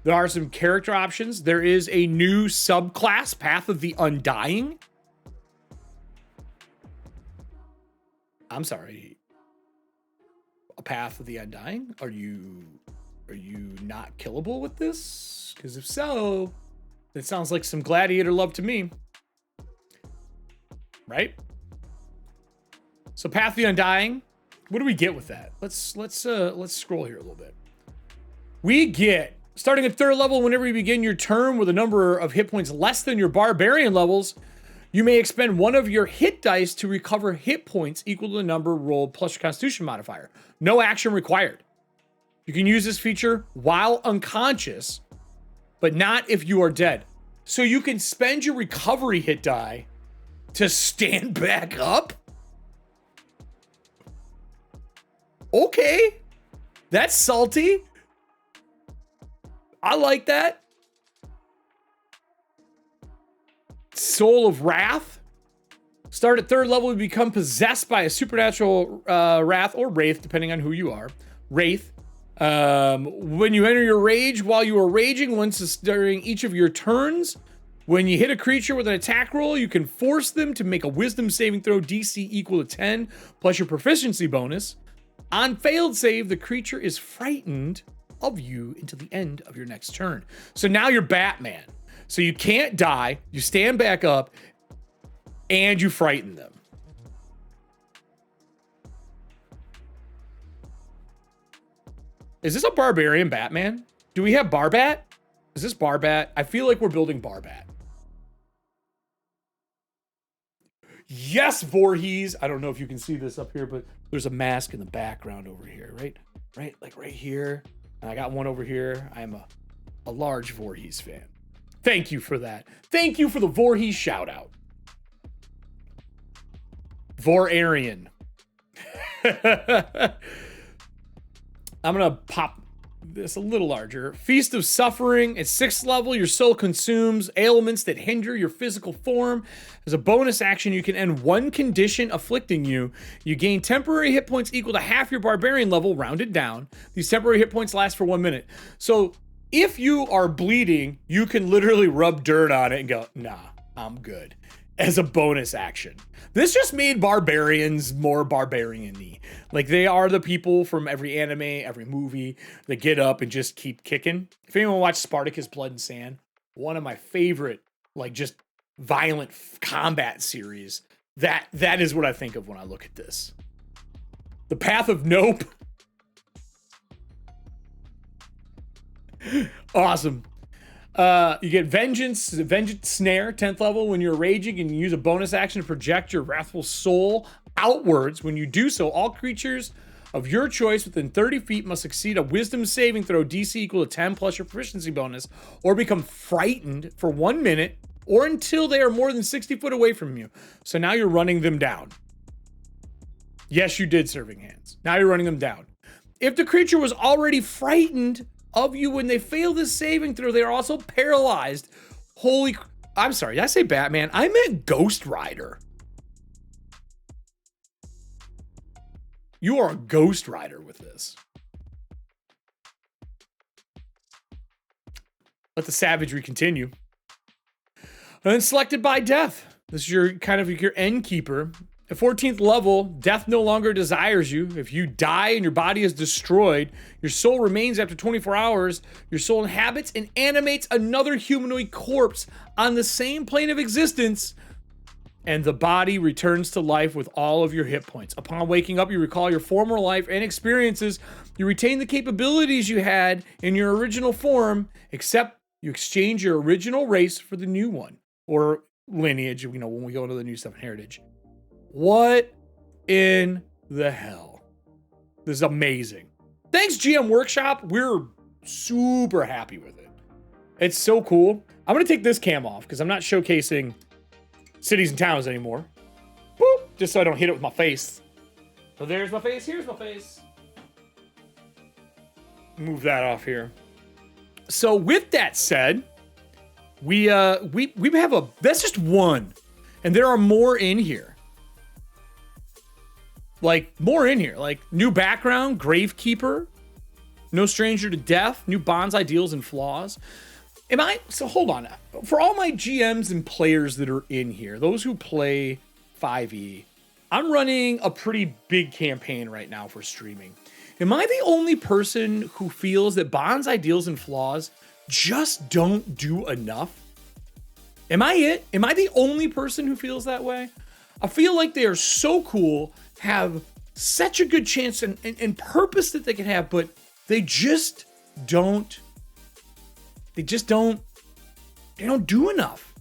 There are some character options. There is a new subclass, Path of the Undying. I'm sorry. a Path of the Undying? Are you not killable with this? Because if so, it sounds like some gladiator love to me. Right? So Path of the Undying, what do we get with that? Let's scroll here a little bit. We get, starting at 3rd level, whenever you begin your turn with a number of hit points less than your barbarian levels, you may expend one of your hit dice to recover hit points equal to the number rolled plus your Constitution modifier. No action required. You can use this feature while unconscious, but not if you are dead. So you can spend your recovery hit die to stand back up? Okay. That's salty. I like that. Soul of Wrath. Start at 3rd level, you become possessed by a supernatural wrath or wraith, depending on who you are. Wraith. When you enter your rage, while you are raging, once during each of your turns, when you hit a creature with an attack roll, you can force them to make a wisdom saving throw DC equal to 10 plus your proficiency bonus. On failed save, the creature is frightened of you until the end of your next turn. So now you're Batman. So you can't die, you stand back up, and you frighten them. Is this a barbarian Batman? Do we have Barbat? Is this Barbat? I feel like we're building Barbat. Yes, Voorhees. I don't know if you can see this up here, but there's a mask in the background over here, right? Right, like right here. And I got one over here. I'm a large Voorhees fan. Thank you for that. Thank you for the Voorhees shout out. Vorarian. I'm going to pop this a little larger. Feast of Suffering. At 6th level, your soul consumes ailments that hinder your physical form. As a bonus action, you can end one condition afflicting you. You gain temporary hit points equal to half your barbarian level, rounded down. These temporary hit points last for 1 minute. So if you are bleeding, you can literally rub dirt on it and go, nah, I'm good. As a bonus action. This just made barbarians more barbarian-y. Like, they are the people from every anime, every movie that get up and just keep kicking. If anyone watched Spartacus Blood and Sand, one of my favorite, like, just violent combat series, that is what I think of when I look at this. The Path of Nope. Awesome. You get Vengeance Snare, 10th level. When you're raging and you use a bonus action to project your wrathful soul outwards. When you do so, all creatures of your choice within 30 feet must succeed a wisdom saving throw DC equal to 10 plus your proficiency bonus, or become frightened for 1 minute, or until they are more than 60 foot away from you. So now you're running them down. Yes, you did, Serving Hands. Now you're running them down. If the creature was already frightened of you when they fail this saving throw, they are also paralyzed. I'm sorry, did I say Batman? I meant Ghost Rider. You are a Ghost Rider with this. Let the savagery continue. And then selected by death. This is your kind of your end keeper. At 14th level, death no longer desires you. If you die and your body is destroyed, your soul remains after 24 hours. Your soul inhabits and animates another humanoid corpse on the same plane of existence, and the body returns to life with all of your hit points. Upon waking up, you recall your former life and experiences. You retain the capabilities you had in your original form, except you exchange your original race for the new one, or lineage, you know, when we go into the new stuff in Heritage. What in the hell? This is amazing. Thanks, GM Workshop. We're super happy with it. It's so cool. I'm going to take this cam off because I'm not showcasing cities and towns anymore. Boop, just so I don't hit it with my face. So there's my face. Here's my face. Move that off here. So with that said, we have that's just one. And there are more in here. Like, more in here. Like, new background, Gravekeeper, no stranger to death, new bonds, ideals, and flaws. So hold on. For all my GMs and players that are in here, those who play 5e, I'm running a pretty big campaign right now for streaming. Am I the only person who feels that Bond's ideals and flaws just don't do enough? Am I it? Am I the only person who feels that way? I feel like they are so cool, have such a good chance and purpose that they can have, but they don't do enough.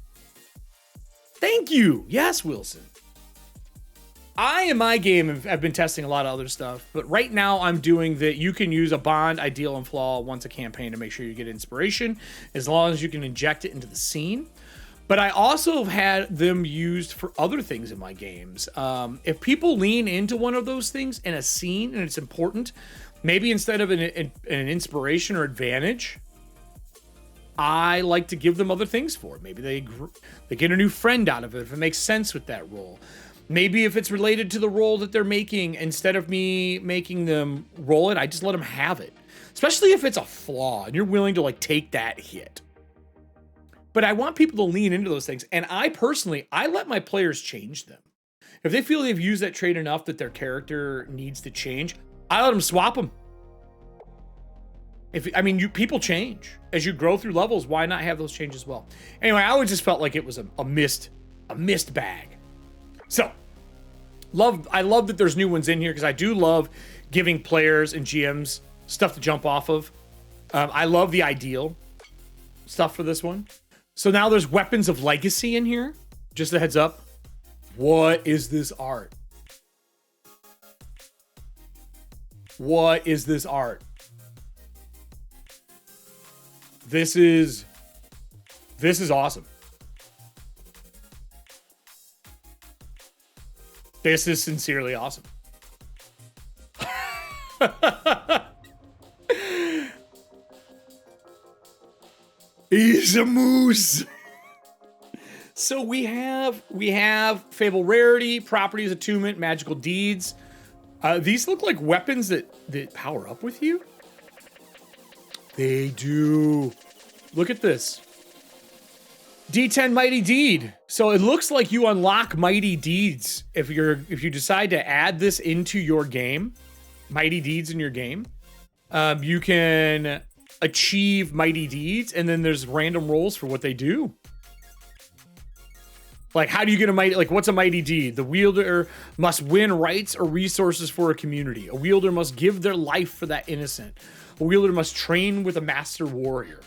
Thank you. Yes, Wilson. I, in my game, have been testing a lot of other stuff, but right now I'm doing that you can use a Bond, ideal, and flaw once a campaign to make sure you get inspiration, as long as you can inject it into the scene. But I also have had them used for other things in my games. If people lean into one of those things in a scene and it's important, maybe instead of an inspiration or advantage, I like to give them other things for it. Maybe they get a new friend out of it if it makes sense with that role. Maybe if it's related to the role that they're making, instead of me making them roll it, I just let them have it. Especially if it's a flaw and you're willing to like take that hit. But I want people to lean into those things. And I personally, I let my players change them. If they feel they've used that trait enough that their character needs to change, I let them swap them. People change. As you grow through levels, why not have those change as well? Anyway, I always just felt like it was a missed bag. So, I love that there's new ones in here because I do love giving players and GMs stuff to jump off of. I love the ideal stuff for this one. So now there's Weapons of Legacy in here. Just a heads up. What is this art? What is this art? This is awesome. This is sincerely awesome. He's a moose. So we have Fable Rarity, Properties, Attunement, Magical Deeds. These look like weapons that power up with you. They do. Look at this. D10 Mighty Deed. So it looks like you unlock Mighty Deeds if you decide to add this into your game. Mighty Deeds in your game. You can achieve Mighty Deeds, and then there's random rolls for what they do. Like, how do you get a mighty, like, what's a Mighty Deed? The wielder must win rights or resources for a community. A wielder must give their life for that innocent. A wielder must train with a master warrior.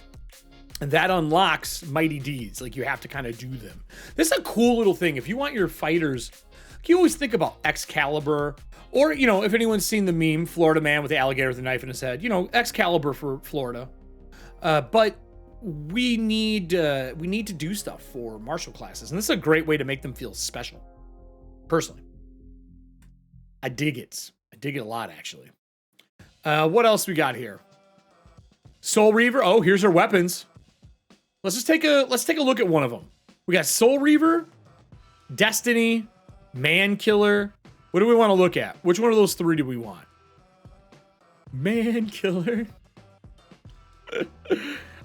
And that unlocks Mighty Deeds. Like, you have to kind of do them. This is a cool little thing. If you want your fighters, you always think about Excalibur, or, you know, if anyone's seen the meme, Florida man with the alligator with a knife in his head, you know, Excalibur for Florida. But we need to do stuff for martial classes, and this is a great way to make them feel special. Personally, I dig it. I dig it a lot, actually. What else we got here? Soul Reaver. Oh, here's our weapons. Let's take a look at one of them. We got Soul Reaver, Destiny, Man Killer. What do we want to look at? Which one of those three do we want? Man Killer.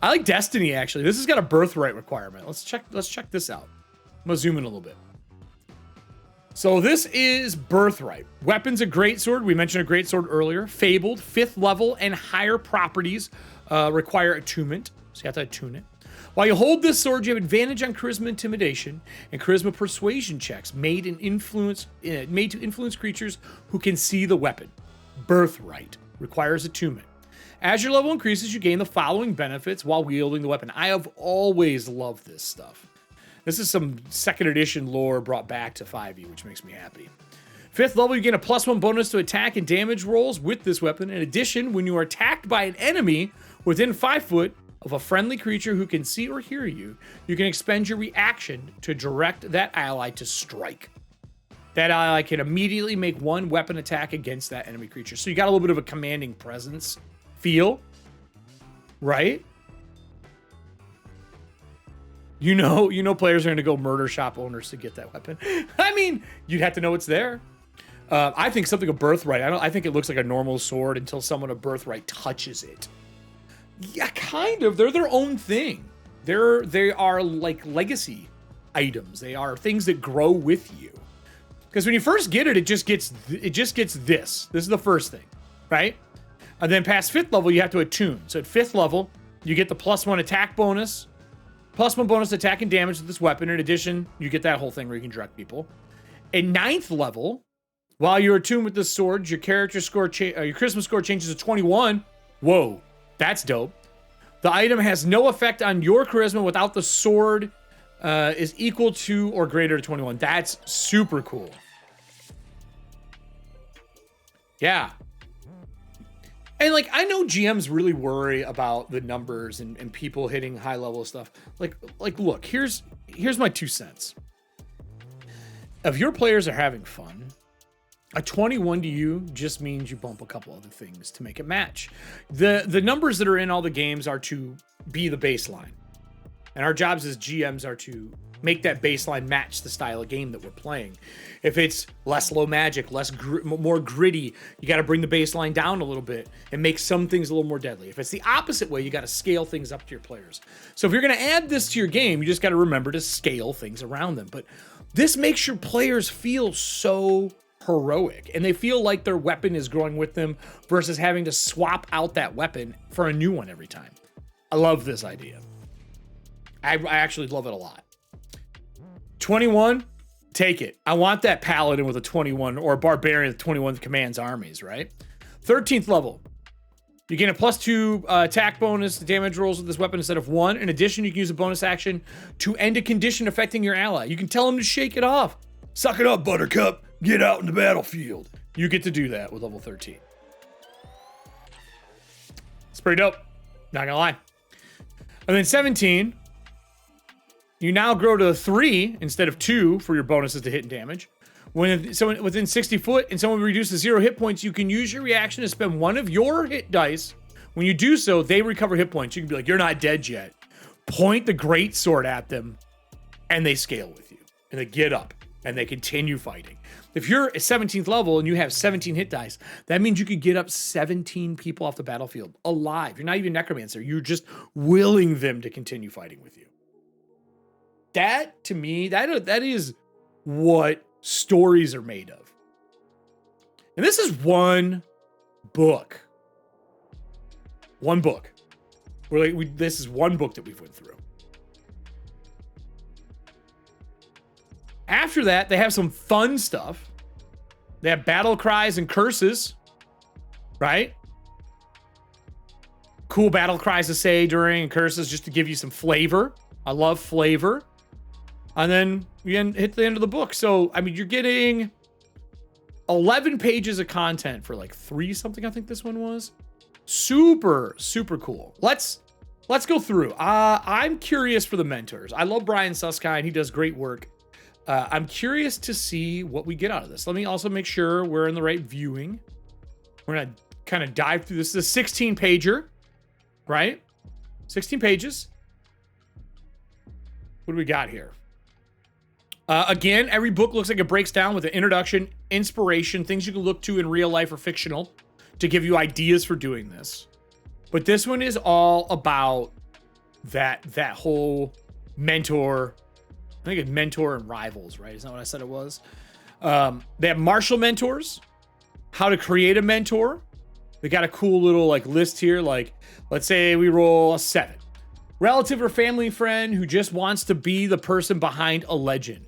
I like Destiny, actually. This has got a birthright requirement. Let's check this out. I'm gonna zoom in a little bit. So this is birthright. Weapons, a greatsword. We mentioned a greatsword earlier. Fabled, 5th level and higher properties require attunement. So you have to attune it. While you hold this sword, you have advantage on charisma intimidation and charisma persuasion checks made to influence creatures who can see the weapon. Birthright requires attunement. As your level increases, you gain the following benefits while wielding the weapon. I have always loved this stuff. This is some 2nd edition lore brought back to 5e, which makes me happy. 5th level, you gain a +1 bonus to attack and damage rolls with this weapon. In addition, when you are attacked by an enemy within 5 foot of a friendly creature who can see or hear you, you can expend your reaction to direct that ally to strike. That ally can immediately make one weapon attack against that enemy creature. So you got a little bit of a commanding presence feel, right? You know players are going to go murder shop owners to get that weapon. I mean, you'd have to know it's there. I think something of birthright. I think it looks like a normal sword until someone of birthright touches it. Yeah, kind of. They're their own thing. They are like legacy items. They are things that grow with you. Because when you first get it, it just gets this. This is the first thing, right? And then past 5th level, you have to attune. So at 5th level, you get the +1 attack bonus, +1 bonus attack and damage with this weapon. In addition, you get that whole thing where you can direct people. At 9th level, while you're attuned with this sword, your character score, your charisma score changes to 21. Whoa, that's dope. The item has no effect on your charisma without the sword is equal to or greater to 21. That's super cool. Yeah. And like, I know GMs really worry about the numbers and people hitting high level stuff. Like, look, here's my 2 cents. If your players are having fun, a 21 to you just means you bump a couple other things to make it match. The numbers that are in all the games are to be the baseline. And our jobs as GMs are to make that baseline match the style of game that we're playing. If it's less low magic, more gritty, you got to bring the baseline down a little bit and make some things a little more deadly. If it's the opposite way, you got to scale things up to your players. So if you're going to add this to your game, you just got to remember to scale things around them. But this makes your players feel so heroic, and they feel like their weapon is growing with them versus having to swap out that weapon for a new one every time. I love this idea. I actually love it a lot. 21, take it. I want that paladin with a 21 or a barbarian with 21 commands armies, right? 13th level. You gain a +2 attack bonus to damage rolls with this weapon instead of 1. In addition, you can use a bonus action to end a condition affecting your ally. You can tell him to shake it off. Suck it up, Buttercup. Get out in the battlefield. You get to do that with level 13. It's pretty dope. Not gonna lie. And then 17, you now grow to 3 instead of 2 for your bonuses to hit and damage. When someone within 60 foot and someone reduces 0 hit points, you can use your reaction to spend one of your hit dice. When you do so, they recover hit points. You can be like, you're not dead yet. Point the great sword at them, and they scale with you. And they get up, and they continue fighting. If you're at 17th level and you have 17 hit dice, that means you could get up 17 people off the battlefield alive. You're not even necromancer. You're just willing them to continue fighting with you. That, to me, that is what stories are made of. And this is one book. One book. This is one book that we've went through. After that, they have some fun stuff. They have battle cries and curses, right? Cool battle cries to say during and curses just to give you some flavor. I love flavor. And then we hit the end of the book. So, I mean, you're getting 11 pages of content for like 3 something, I think this one was. Super, super cool. Let's go through. I'm curious for the mentors. I love Brian Susskind. He does great work. I'm curious to see what we get out of this. Let me also make sure we're in the right viewing. We're going to kind of dive through this. This is a 16 pager, right? 16 pages. What do we got here? Again, every book looks like it breaks down with an introduction, inspiration, things you can look to in real life or fictional to give you ideas for doing this. But this one is all about that whole mentor. I think it's mentor and rivals, right? Isn't that what I said it was? They have martial mentors, how to create a mentor. They got a cool little like list here. Like, let's say we roll a 7. Relative or family friend who just wants to be the person behind a legend.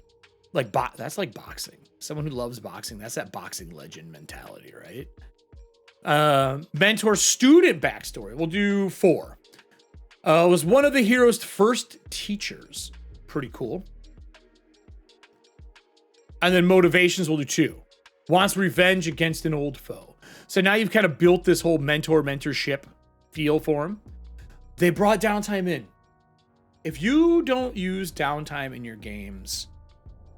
Like, that's like boxing. Someone who loves boxing. That's that boxing legend mentality, right? Mentor student backstory. We'll do 4. Was one of the hero's first teachers. Pretty cool. And then motivations, we'll do 2. Wants revenge against an old foe. So now you've kind of built this whole mentorship feel for him. They brought downtime in. If you don't use downtime in your games,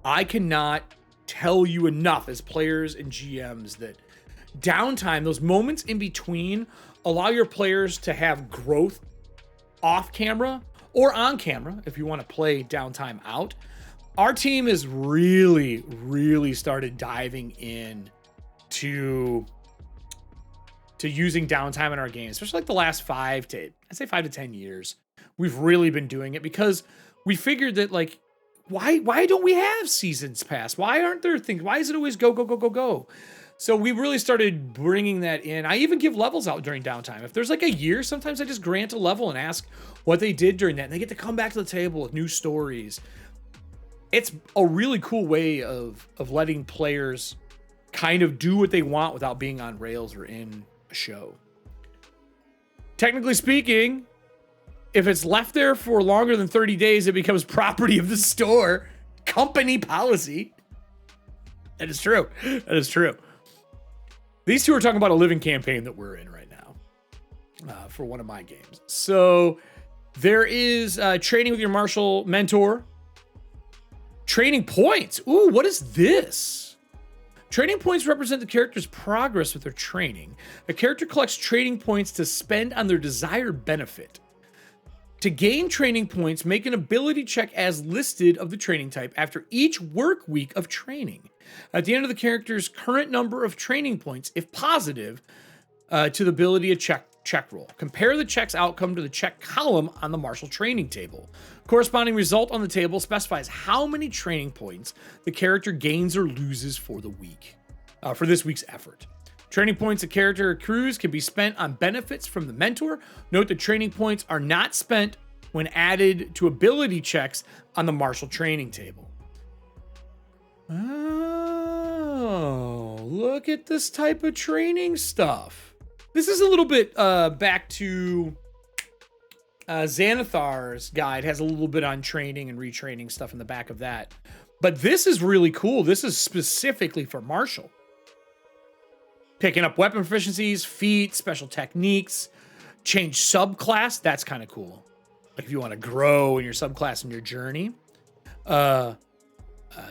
I cannot tell you enough as players and GMs that downtime, those moments in between, allow your players to have growth off camera or on camera if you want to play downtime out. Our team has really, really started diving in to using downtime in our games, especially like the last 5 to 10 years. We've really been doing it because we figured that like, why don't we have seasons pass? Why aren't there things? Why is it always go, go, go, go, go? So we really started bringing that in. I even give levels out during downtime. If there's like a year, sometimes I just grant a level and ask what they did during that. And they get to come back to the table with new stories. It's a really cool way of letting players kind of do what they want without being on rails or in a show. Technically speaking, if it's left there for longer than 30 days, it becomes property of the store. Company policy. That is true. That is true. These two are talking about a living campaign that we're in right now for one of my games. So there is training with your martial mentor. Training points. Ooh, what is this? Training points represent the character's progress with their training. A character collects training points to spend on their desired benefit. To gain training points, make an ability check as listed of the training type after each work week of training. At the end of the character's current number of training points, if positive, to the ability check roll. Compare the check's outcome to the check column on the martial training table. Corresponding result on the table specifies how many training points the character gains or loses for the week, for this week's effort. Training points a character accrues can be spent on benefits from the mentor. Note that training points are not spent when added to ability checks on the martial training table. Oh, look at this type of training stuff. This is a little bit back to Xanathar's guide, has a little bit on training and retraining stuff in the back of that. But this is really cool. This is specifically for martial. Picking up weapon proficiencies, feats, special techniques, change subclass. That's kind of cool. Like if you want to grow in your subclass in your journey.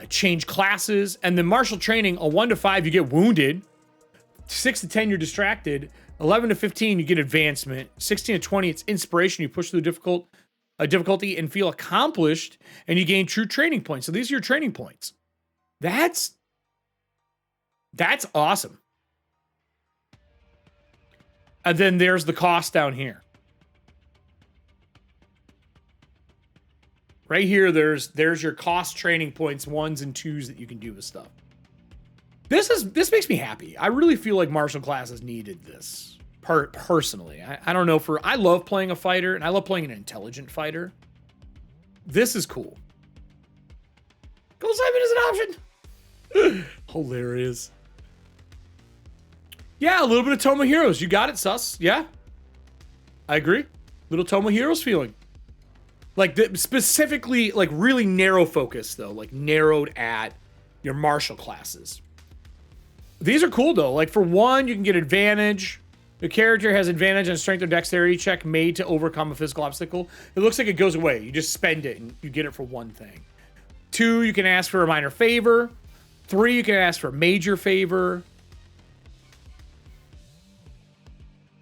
Change classes. And then martial training, a 1 to 5, you get wounded. 6 to 10, you're distracted. 11 to 15, you get advancement. 16 to 20, it's inspiration. You push through difficulty and feel accomplished, and you gain true training points. So these are your training points. That's awesome. And then there's the cost down here. Right here, there's your cost training points, 1s and 2s that you can do with stuff. This makes me happy. I really feel like martial classes needed this. Personally, I don't know, I love playing a fighter, and I love playing an intelligent fighter. This is cool. Gold Simon is an option. Hilarious. Yeah, a little bit of Toma Heroes. You got it, sus. Yeah, I agree. Little Toma Heroes feeling. Like specifically, like really narrow focus though, like narrowed at your martial classes. These are cool though. Like for 1, you can get advantage. The character has advantage on strength or dexterity check made to overcome a physical obstacle. It looks like it goes away. You just spend it and you get it for 1 thing. 2, you can ask for a minor favor. 3, you can ask for a major favor.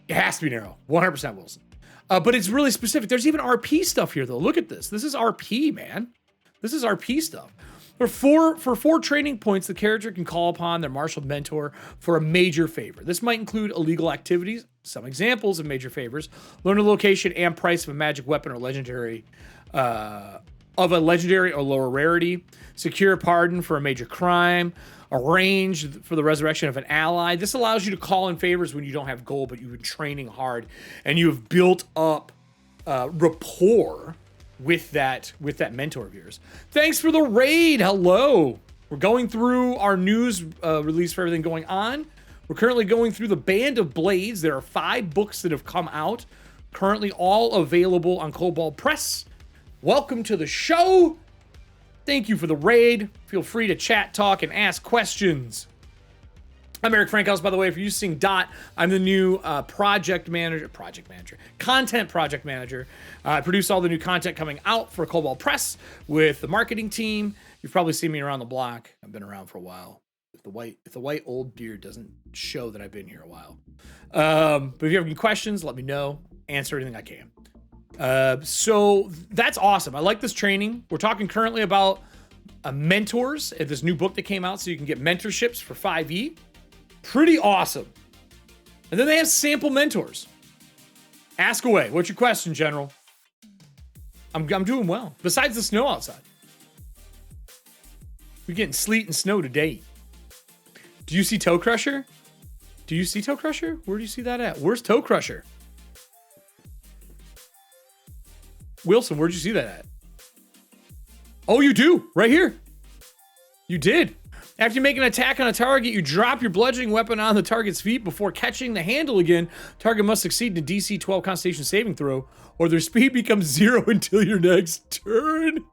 It has to be narrow. 100% Wilson. But it's really specific. There's even RP stuff here, though. Look at this. This is RP, man. This is RP stuff. For 4 training points, the character can call upon their martial mentor for a major favor. This might include illegal activities. Some examples of major favors: learn the location and price of a magic weapon or legendary, or lower rarity. Secure a pardon for a major crime. Arrange for the resurrection of an ally. This allows you to call in favors when you don't have gold, but you've been training hard and you have built up rapport with that mentor of yours. Thanks for the raid. Hello. We're going through our news release for everything going on. We're currently going through the Band of Blades. There are 5 books that have come out, currently all available on Kobold Press. Welcome to the show. Thank you for the raid. Feel free to chat, talk, and ask questions. I'm Eric Frankhouse, by the way. If you're using Dot, I'm the new content project manager. I produce all the new content coming out for Kobold Press with the marketing team. You've probably seen me around the block. I've been around for a while. If the white old beard doesn't show that I've been here a while. But if you have any questions, let me know. Answer anything I can. So that's awesome. I like this training. We're talking currently about mentors at this new book that came out, so you can get mentorships for 5e. Pretty awesome. And then they have sample mentors. Ask away. What's your question, General? I'm doing well. Besides the snow outside. We're getting sleet and snow today. Do you see Toe Crusher? Do you see Toe Crusher? Where do you see that at? Where's Toe Crusher? Wilson, where'd you see that at? Oh, you do. Right here. You did. After you make an attack on a target, you drop your bludgeoning weapon on the target's feet before catching the handle again. Target must succeed in a DC 12 Constitution saving throw, or their speed becomes 0 until your next turn.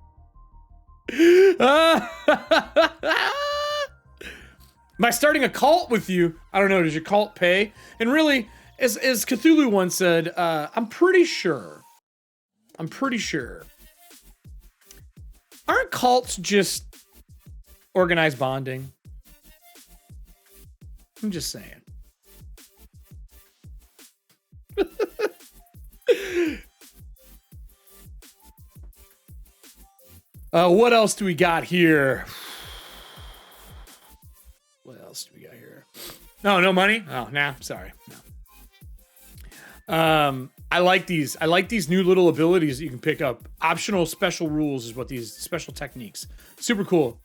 Am I starting a cult with you? I don't know. Does your cult pay? And really, as Cthulhu once said, I'm pretty sure. Aren't cults just organized bonding? I'm just saying. What else do we got here? What else do we got here? No money? Oh, nah, sorry. No. I like these. I like these new little abilities that you can pick up. Optional special rules is what these special techniques. Super cool.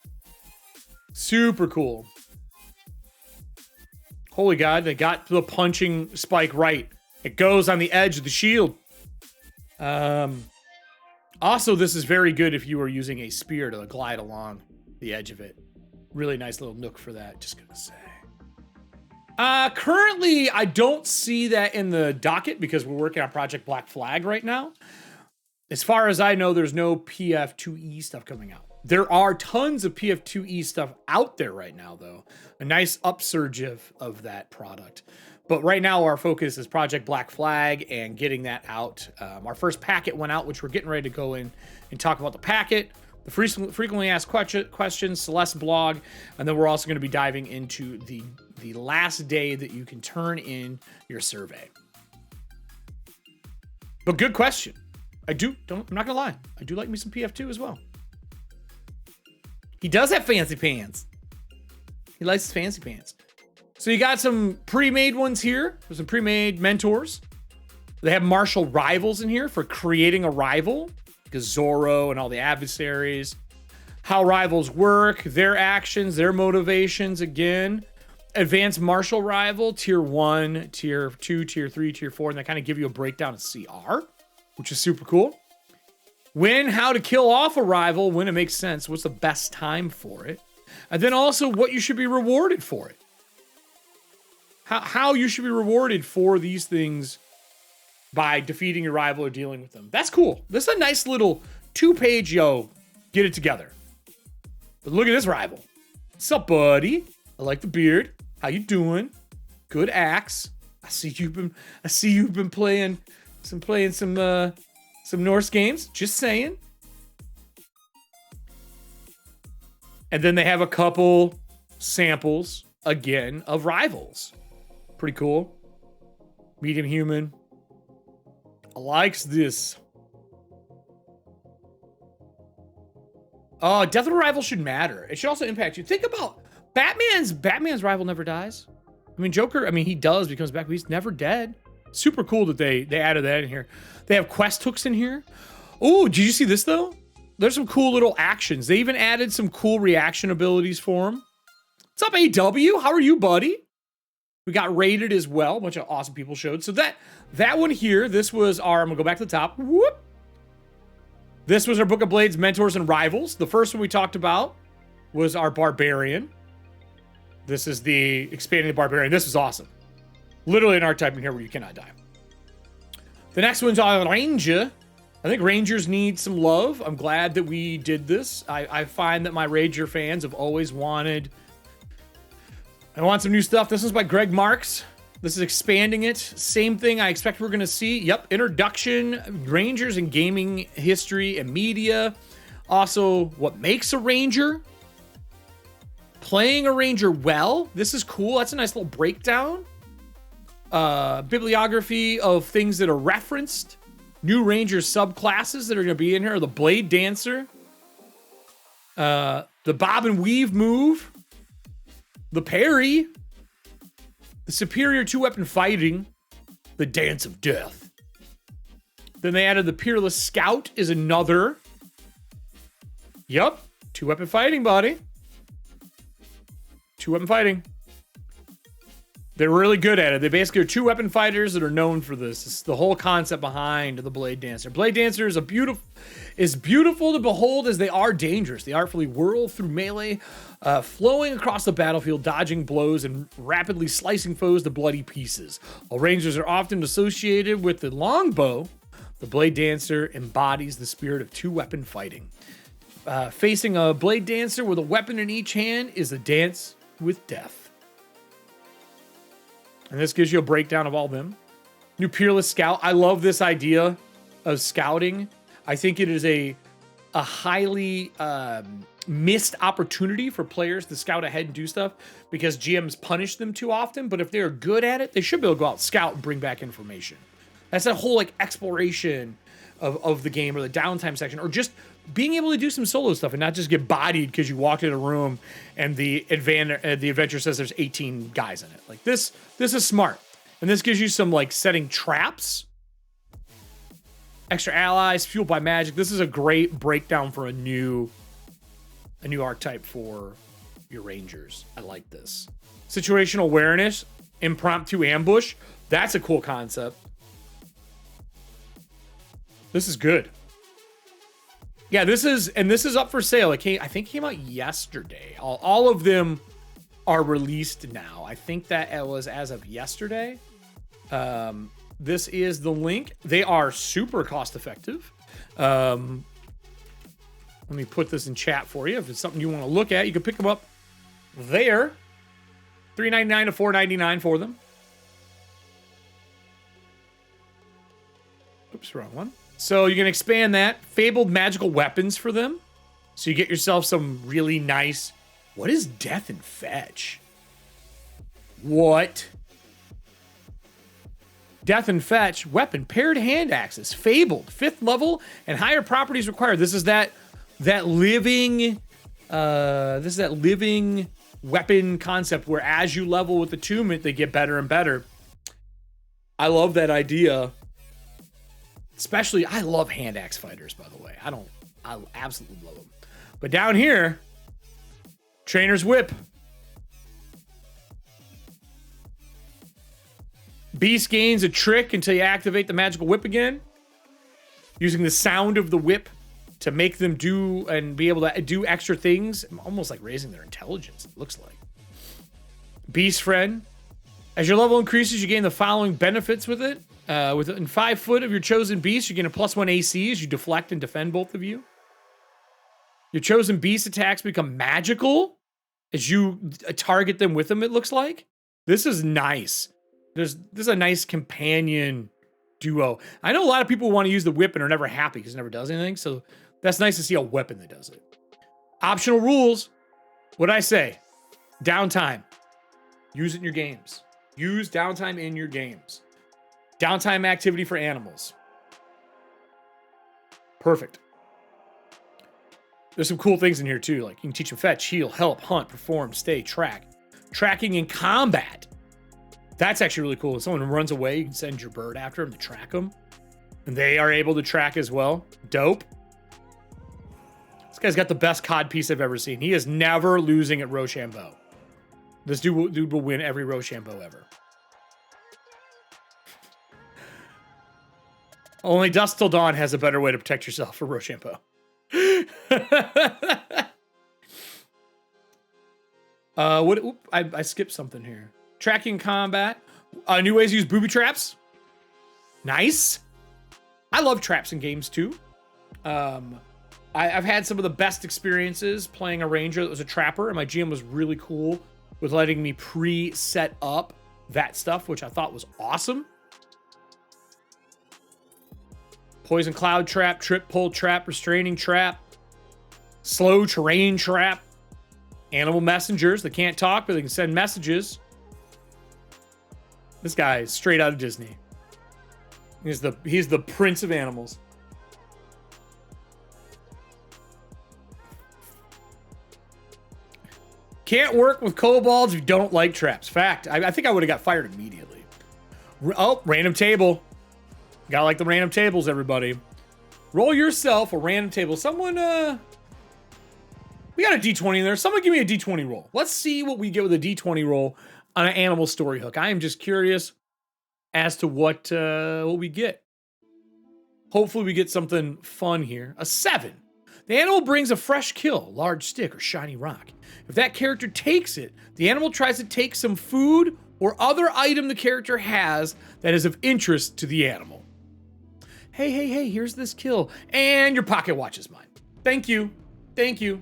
Super cool. Holy God, they got the punching spike right. It goes on the edge of the shield. Also, this is very good if you are using a spear to glide along the edge of it. Really nice little nook for that, just gonna say. Currently, I don't see that in the docket because we're working on Project Black Flag right now. As far as I know, there's no PF2E stuff coming out. There are tons of PF2E stuff out there right now, though. A nice upsurge of that product. But right now, our focus is Project Black Flag and getting that out. Our first packet went out, which we're getting ready to go in and talk about the packet, the frequently asked questions, Celeste blog, and then we're also going to be diving into the last day that you can turn in your survey. But good question. I'm not gonna lie. I do like me some PF2 as well. He does have fancy pants. He likes his fancy pants. So you got some pre-made ones here. There's some pre-made mentors. They have martial rivals in here for creating a rival. Because Zorro and all the adversaries. How rivals work, their actions, their motivations again. Advanced martial rival, tier 1, tier 2, tier 3, tier 4, and they kind of give you a breakdown of CR, which is super cool. When, how to kill off a rival when it makes sense. What's the best time for it? And then also what you should be rewarded for it. How you should be rewarded for these things by defeating your rival or dealing with them. That's cool. This is a nice little 2-page, get it together. But look at this rival. What's up, buddy? I like the beard. How you doing? Good axe. I see you've been playing some Norse games. Just saying. And then they have a couple samples again of rivals. Pretty cool. Medium human. I likes this. Oh, death of a rival should matter. It should also impact you. Think about Batman's rival never dies. I mean, Joker, he does, he comes back, but he's never dead. Super cool that they added that in here. They have quest hooks in here. Oh, did you see this though? There's some cool little actions. They even added some cool reaction abilities for him. What's up, AW? How are you, buddy? We got rated as well. A bunch of awesome people showed. So that one here, this was our, I'm gonna go back to the top. Whoop. This was our Book of Blades Mentors and Rivals. The first one we talked about was our Barbarian. This is the expanding the Barbarian. This is awesome. Literally an archetype in here where you cannot die. The next one's our Ranger. I think Rangers need some love. I'm glad that we did this. I find that my Ranger fans have always wanted, I want some new stuff. This one's by Greg Marks. This is expanding it. Same thing I expect we're going to see. Yep, introduction, Rangers in gaming history and media. Also, what makes a Ranger. Playing a Ranger well. This is cool. That's a nice little breakdown. Bibliography of things that are referenced. New Ranger subclasses that are going to be in here. The Blade Dancer. The Bob and Weave move. The Parry. The Superior 2-Weapon Fighting. The Dance of Death. Then they added the Peerless Scout is another. Yup. 2-Weapon Fighting, buddy. 2-Weapon Fighting. They're really good at it. They basically are 2 weapon fighters that are known for this. It's the whole concept behind the Blade Dancer. Blade Dancer is beautiful to behold as they are dangerous. They artfully whirl through melee, flowing across the battlefield, dodging blows and rapidly slicing foes to bloody pieces. While rangers are often associated with the longbow, the Blade Dancer embodies the spirit of 2-weapon fighting. Facing a Blade Dancer with a weapon in each hand is a dance with death. And this gives you a breakdown of all of them. New Peerless Scout. I love this idea of scouting. I think it is a highly missed opportunity for players to scout ahead and do stuff because GMs punish them too often. But if they're good at it, they should be able to go out, scout, and bring back information. That's that whole like exploration of the game or the downtime section, or just being able to do some solo stuff and not just get bodied because you walked in a room and the adventure says there's 18 guys in it. Like this is smart. And this gives you some like setting traps, extra allies, fueled by magic. This is a great breakdown for a new archetype for your rangers. I like this. Situational awareness, impromptu ambush. That's a cool concept. This is good. Yeah, this is up for sale. I think it came out yesterday. All of them are released now. I think that it was as of yesterday. This is the link. They are super cost effective. Let me put this in chat for you. If it's something you want to look at, you can pick them up there. $3.99 to $4.99 for them. Oops, wrong one. So you can expand that. Fabled magical weapons for them. So you get yourself some really nice... What is Death and Fetch? What? Death and Fetch weapon. Paired hand axes. Fabled. 5th level and higher properties required. This is that living... this is that living weapon concept where as you level with attunement, they get better and better. I love that idea. Especially, I love hand axe fighters, by the way. I absolutely love them. But down here, Trainer's Whip. Beast gains a trick until you activate the magical whip again. Using the sound of the whip to make them do and be able to do extra things. Almost like raising their intelligence, it looks like. Beast Friend. As your level increases, you gain the following benefits with it. Within 5 foot of your chosen beast, you gain a +1 AC as you deflect and defend both of you. Your chosen beast attacks become magical as you target them with them, it looks like. This is nice. This is a nice companion duo. I know a lot of people want to use the whip and are never happy because it never does anything, so that's nice to see a weapon that does it. Optional rules. What'd I say? Downtime. Use it in your games. Use downtime in your games. Downtime activity for animals. Perfect. There's some cool things in here too. Like you can teach them fetch, heal, help, hunt, perform, stay, track. Tracking in combat. That's actually really cool. If someone runs away, you can send your bird after them to track them. And they are able to track as well. Dope. This guy's got the best cod piece I've ever seen. He is never losing at Rochambeau. This dude will win every Rochambeau ever. Only Dusk Till Dawn has a better way to protect yourself for Rochambeau. I skipped something here. Tracking combat. New ways to use booby traps. Nice. I love traps in games too. I've had some of the best experiences playing a ranger that was a trapper, and my GM was really cool with letting me pre-set up that stuff, which I thought was awesome. Poison cloud trap, trip pull trap, restraining trap, slow terrain trap, animal messengers that can't talk but they can send messages. This guy is straight out of Disney. He's the prince of animals. Can't work with kobolds if you don't like traps. Fact, I think I would have got fired immediately. Oh, random table. Gotta like the random tables, everybody. Roll yourself a random table. Someone, we got a D20 in there. Someone give me a D20 roll. Let's see what we get with a D20 roll on an animal story hook. I am just curious as to what we get. Hopefully we get something fun here. A 7. The animal brings a fresh kill, large stick or shiny rock. If that character takes it, the animal tries to take some food or other item the character has that is of interest to the animal. Hey, here's this kill. And your pocket watch is mine. Thank you. Thank you.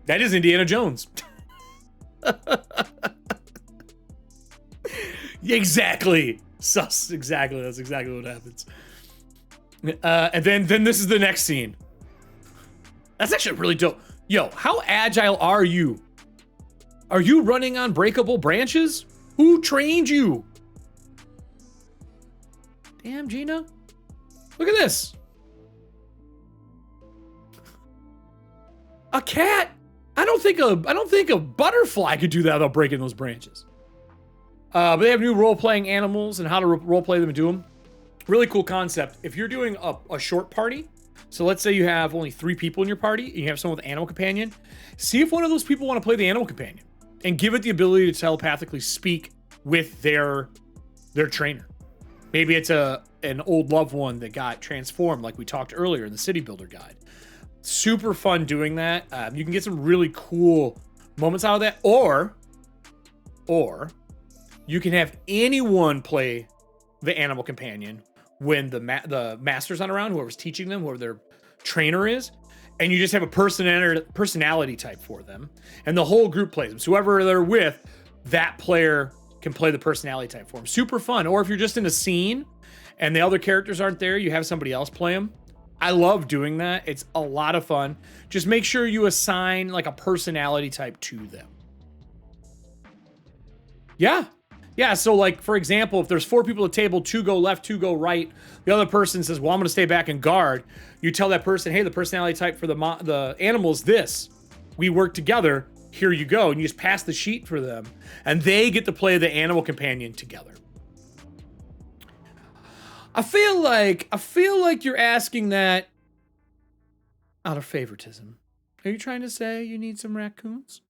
That is Indiana Jones. Exactly. Sus. Exactly. That's exactly what happens. And then this is the next scene. That's actually really dope. Yo, how agile are you? Are you running on breakable branches? Who trained you? Damn, Gina. Look at this. A cat. I don't think a butterfly could do that without breaking those branches. But they have new role-playing animals and how to role-play them and do them. Really cool concept. If you're doing a short party, so let's say you have only 3 people in your party and you have someone with an animal companion, see if one of those people want to play the animal companion and give it the ability to telepathically speak with their trainer. Maybe it's an old loved one that got transformed like we talked earlier in the City Builder Guide. Super fun doing that. You can get some really cool moments out of that, or you can have anyone play the animal companion when the master's not around, whoever's teaching them, whoever their trainer is, and you just have a personality type for them, and the whole group plays them. So whoever they're with, that player can play the personality type for them. Super fun. Or if you're just in a scene and the other characters aren't there, you have somebody else play them. I love doing that. It's a lot of fun. Just make sure you assign like a personality type to them. Yeah, so like, for example, if there's 4 people at the table, 2 go left, 2 go right, the other person says, well, I'm going to stay back and guard. You tell that person, hey, the personality type for the animal is this. We work together. Here you go. And you just pass the sheet for them. And they get to play the animal companion together. I feel like you're asking that out of favoritism. Are you trying to say you need some raccoons?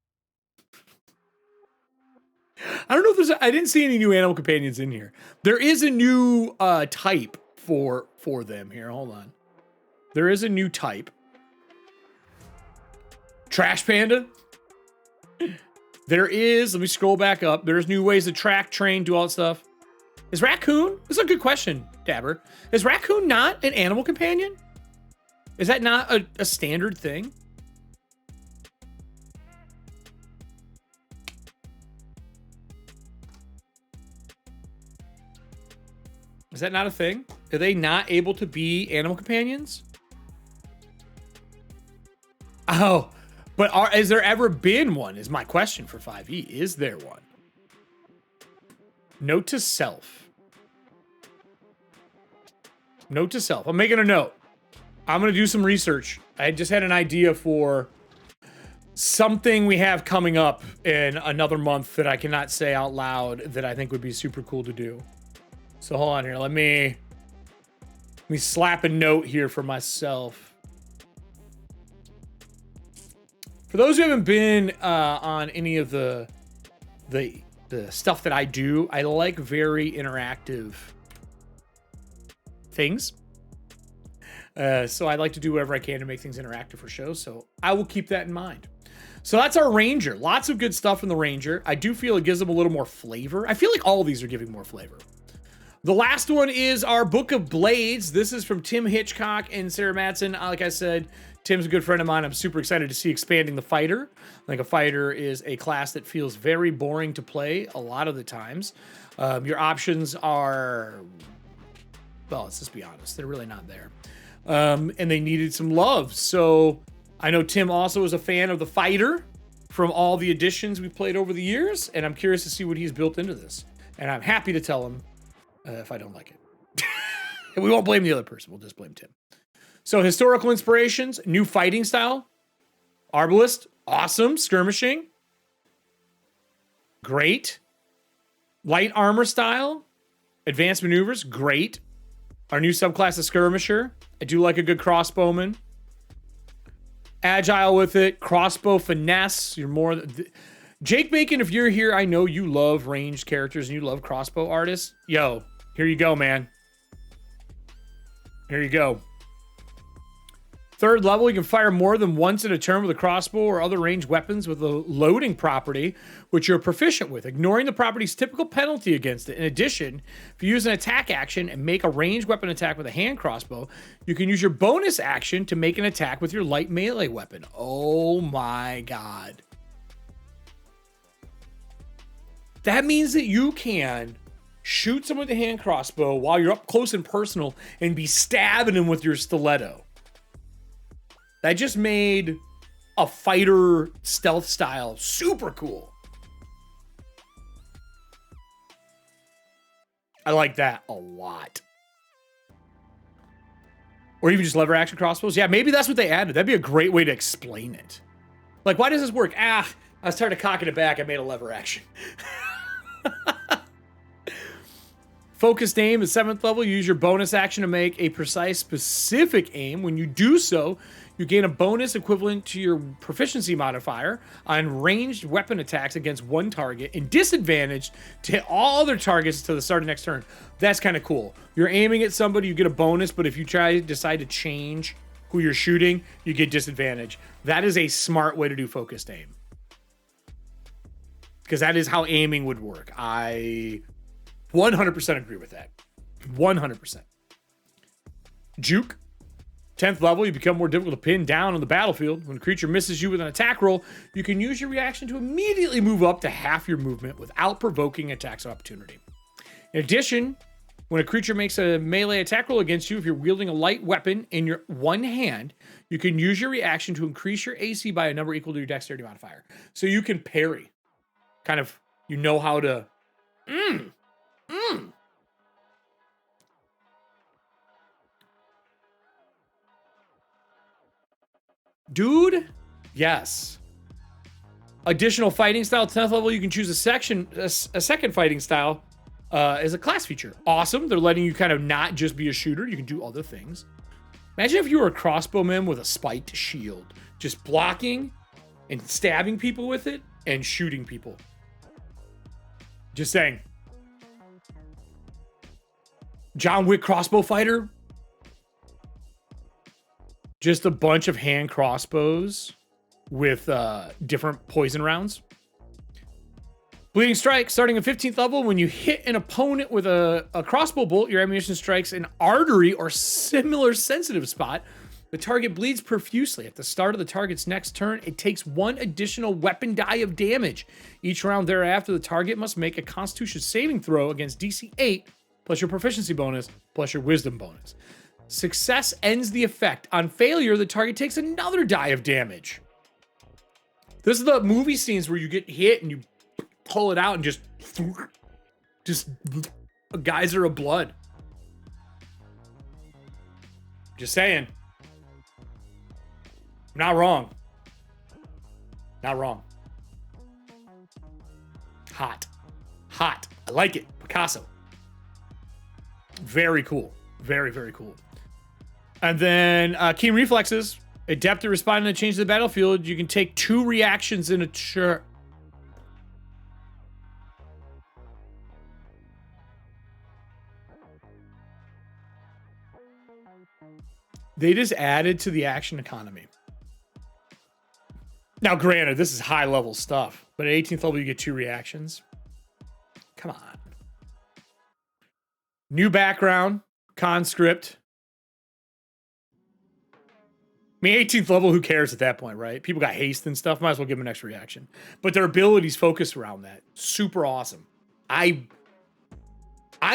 I don't know if I didn't see any new animal companions in here. There is a new type for them here. Hold on. There is a new type. Trash Panda. There is, let me scroll back up. There's new ways to track, train, do all that stuff. Is raccoon? This is a good question, Dabber. Is raccoon not an animal companion? Is that not a standard thing? Is that not a thing? Are they not able to be animal companions? Oh, but has there ever been one, is my question for 5e. Is there one? Note to self. Note to self. I'm making a note. I'm going to do some research. I just had an idea for something we have coming up in another month that I cannot say out loud that I think would be super cool to do. So hold on here. Let me slap a note here for myself. For those who haven't been on any of the stuff that I do, I like very interactive things. So I like to do whatever I can to make things interactive for shows. So I will keep that in mind. So that's our Ranger. Lots of good stuff in the Ranger. I do feel it gives them a little more flavor. I feel like all of these are giving more flavor. The last one is our Book of Blades. This is from Tim Hitchcock and Sarah Madsen. Like I said, Tim's a good friend of mine. I'm super excited to see expanding the fighter. Like, a fighter is a class that feels very boring to play a lot of the times. Your options are, well, let's just be honest, they're really not there. And they needed some love. So I know Tim also is a fan of the fighter from all the editions we've played over the years, and I'm curious to see what he's built into this. And I'm happy to tell him if I don't like it. And we won't blame the other person. We'll just blame Tim. So historical inspirations, new fighting style, Arbalist, awesome, skirmishing, great, light armor style, advanced maneuvers, great. Our new subclass of skirmisher. I do like a good crossbowman. Agile with it, crossbow finesse. You're more. Jake Bacon, if you're here, I know you love ranged characters and you love crossbow artists. Yo, here you go, man. Here you go. Third level, you can fire more than once in a turn with a crossbow or other ranged weapons with a loading property, which you're proficient with, ignoring the property's typical penalty against it. In addition, if you use an attack action and make a ranged weapon attack with a hand crossbow, you can use your bonus action to make an attack with your light melee weapon. Oh my God. That means that you can shoot someone with a hand crossbow while you're up close and personal and be stabbing them with your stiletto. That just made a fighter stealth style super cool. I like that a lot. Or even just lever action crossbows. Yeah, maybe that's what they added. That'd be a great way to explain it. Like, why does this work? I was tired of cocking it back. I made a lever action. Focused aim at 7th level. Use your bonus action to make a precise, specific aim. When you do so, you gain a bonus equivalent to your proficiency modifier on ranged weapon attacks against one target and disadvantage to hit all other targets to the start of next turn. That's kind of cool. You're aiming at somebody, you get a bonus, but if you decide to change who you're shooting, you get disadvantage. That is a smart way to do focused aim. Because that is how aiming would work. I 100% agree with that. 100%. Juke. 10th level, you become more difficult to pin down on the battlefield. When a creature misses you with an attack roll, you can use your reaction to immediately move up to half your movement without provoking attacks of opportunity. In addition, when a creature makes a melee attack roll against you, if you're wielding a light weapon in your one hand, you can use your reaction to increase your AC by a number equal to your dexterity modifier. So you can parry. Kind of, you know how to... Dude, yes. Additional fighting style, 10th level, you can choose a second fighting style as a class feature. Awesome. They're letting you kind of not just be a shooter. You can do other things. Imagine if you were a crossbowman with a spiked shield, just blocking and stabbing people with it and shooting people. Just saying. John Wick crossbow fighter. Just a bunch of hand crossbows with different poison rounds. Bleeding Strike, starting at 15th level, when you hit an opponent with a crossbow bolt, your ammunition strikes an artery or similar sensitive spot. The target bleeds profusely. At the start of the target's next turn, it takes one additional weapon die of damage. Each round thereafter, the target must make a Constitution saving throw against DC 8, plus your proficiency bonus, plus your wisdom bonus. Success ends the effect. On failure, the target takes another die of damage. This is the movie scenes where you get hit and you pull it out and just a geyser of blood. Just saying. Not wrong. Not wrong. Hot. Hot. I like it. Picasso. Very cool. Very, very cool. And then keen reflexes. Adept at responding to change to the battlefield. You can take 2 reactions in a turn. They just added to the action economy. Now, granted, this is high level stuff, but at 18th level, you get 2 reactions. Come on. New background, conscript. I mean, 18th level, who cares at that point, right? People got haste and stuff. Might as well give them an extra reaction. But their abilities focus around that. Super awesome. I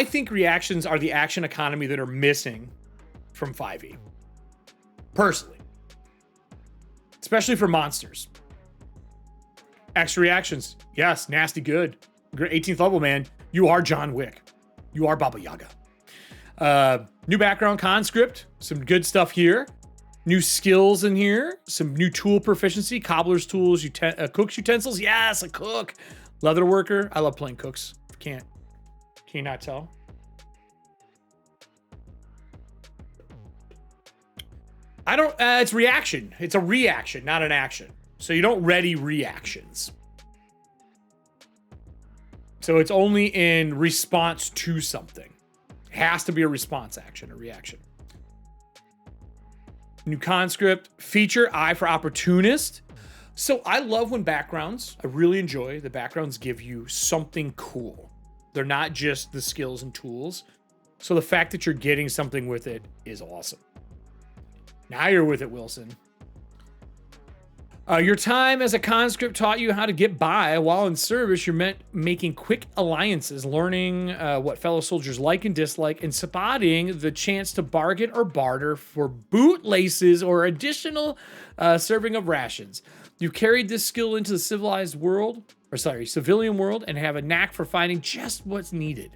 think reactions are the action economy that are missing from 5e. Personally. Especially for monsters. Extra reactions. Yes, nasty good. 18th level, man. You are John Wick. You are Baba Yaga. New background, conscript. Some good stuff here. New skills in here. Some new tool proficiency. Cobbler's tools. Cook's utensils. Yes, a cook. Leather worker. I love playing cooks. Can you not tell? It's reaction. It's a reaction, not an action. So you don't ready reactions. So it's only in response to something. It has to be a response action, a reaction. New conscript feature, I for opportunist. So I love when backgrounds, I really enjoy the backgrounds give you something cool. They're not just the skills and tools. So the fact that you're getting something with it is awesome. Now you're with it, Wilson. Your time as a conscript taught you how to get by. While in service, you're making quick alliances, learning what fellow soldiers like and dislike, and spotting the chance to bargain or barter for bootlaces or additional serving of rations. You carried this skill into the civilian world, and have a knack for finding just what's needed.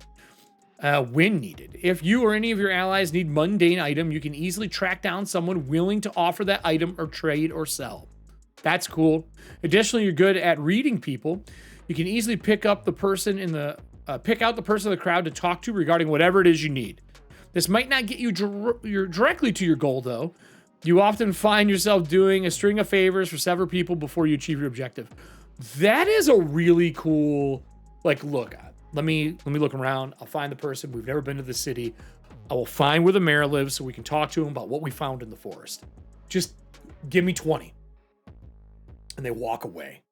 When needed. If you or any of your allies need mundane item, you can easily track down someone willing to offer that item or trade or sell. That's cool. Additionally, you're good at reading people. You can easily pick out the person in the crowd to talk to regarding whatever it is you need. This might not get you directly to your goal, though. You often find yourself doing a string of favors for several people before you achieve your objective. That is a really cool, like, look. Let me look around. I'll find the person. We've never been to the city. I will find where the mayor lives so we can talk to him about what we found in the forest. Just give me 20. And they walk away.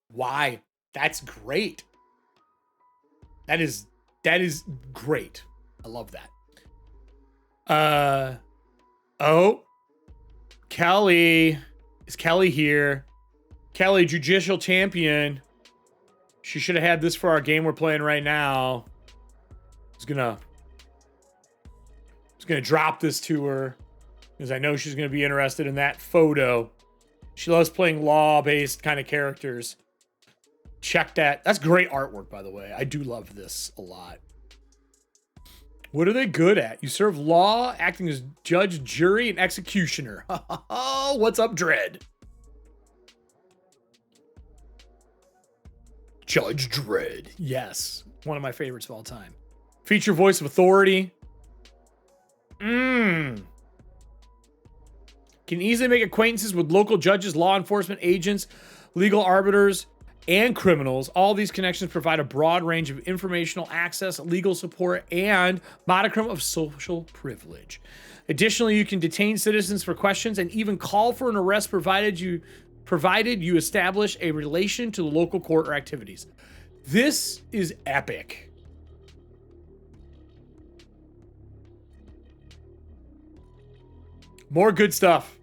Why? That's great. That is great. I love that. Oh, Kelly. Is Kelly here? Kelly, judicial champion. She should have had this for our game we're playing right now. I was gonna drop this to her because I know she's gonna be interested in that photo. She loves playing law-based kind of characters. Check that. That's great artwork, by the way. I do love this a lot. What are they good at? You serve law, acting as judge, jury, and executioner. Oh, what's up, Dredd? Judge Dredd. Yes. One of my favorites of all time. Feature voice of authority. Can easily make acquaintances with local judges, law enforcement agents, legal arbiters, and criminals. All these connections provide a broad range of informational access, legal support, and modicum of social privilege. Additionally, you can detain citizens for questions and even call for an arrest provided you establish a relation to the local court or activities. This is epic. More good stuff.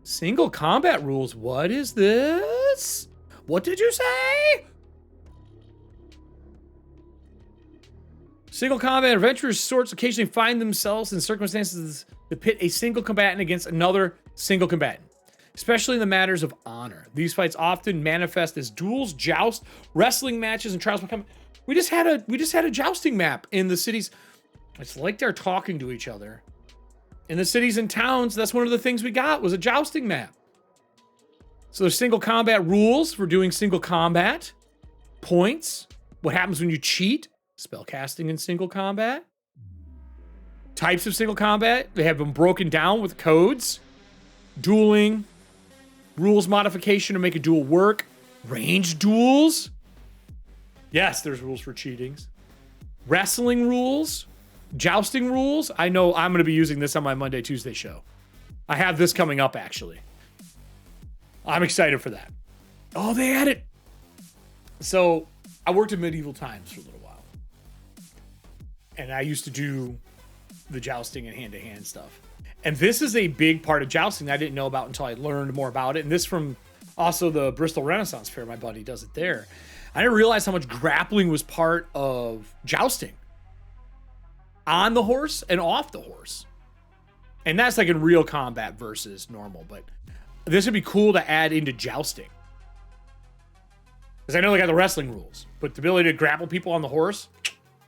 Single combat rules. What is this? What did you say? Single combat adventurers sorts occasionally find themselves in circumstances that pit a single combatant against another single combatant, especially in the matters of honor. These fights often manifest as duels, jousts, wrestling matches, and trials. We just had a jousting map in the cities. It's like they're talking to each other. In the cities and towns, that's one of the things we got was a jousting map. So there's single combat rules for doing single combat. Points. What happens when you cheat? Spellcasting in single combat. Types of single combat. They have them broken down with codes. Dueling. Rules modification to make a duel work. Range duels. Yes, there's rules for cheatings. Wrestling rules. Jousting rules. I know I'm going to be using this on my Monday, Tuesday show. I have this coming up, actually. I'm excited for that. Oh, they had it. So I worked in medieval times for a little while. And I used to do the jousting and hand-to-hand stuff. And this is a big part of jousting I didn't know about until I learned more about it. And this from also the Bristol Renaissance Fair. My buddy does it there. I didn't realize how much grappling was part of jousting. On the horse and off the horse. And that's like in real combat versus normal. But this would be cool to add into jousting. Because I know they got the wrestling rules. But the ability to grapple people on the horse,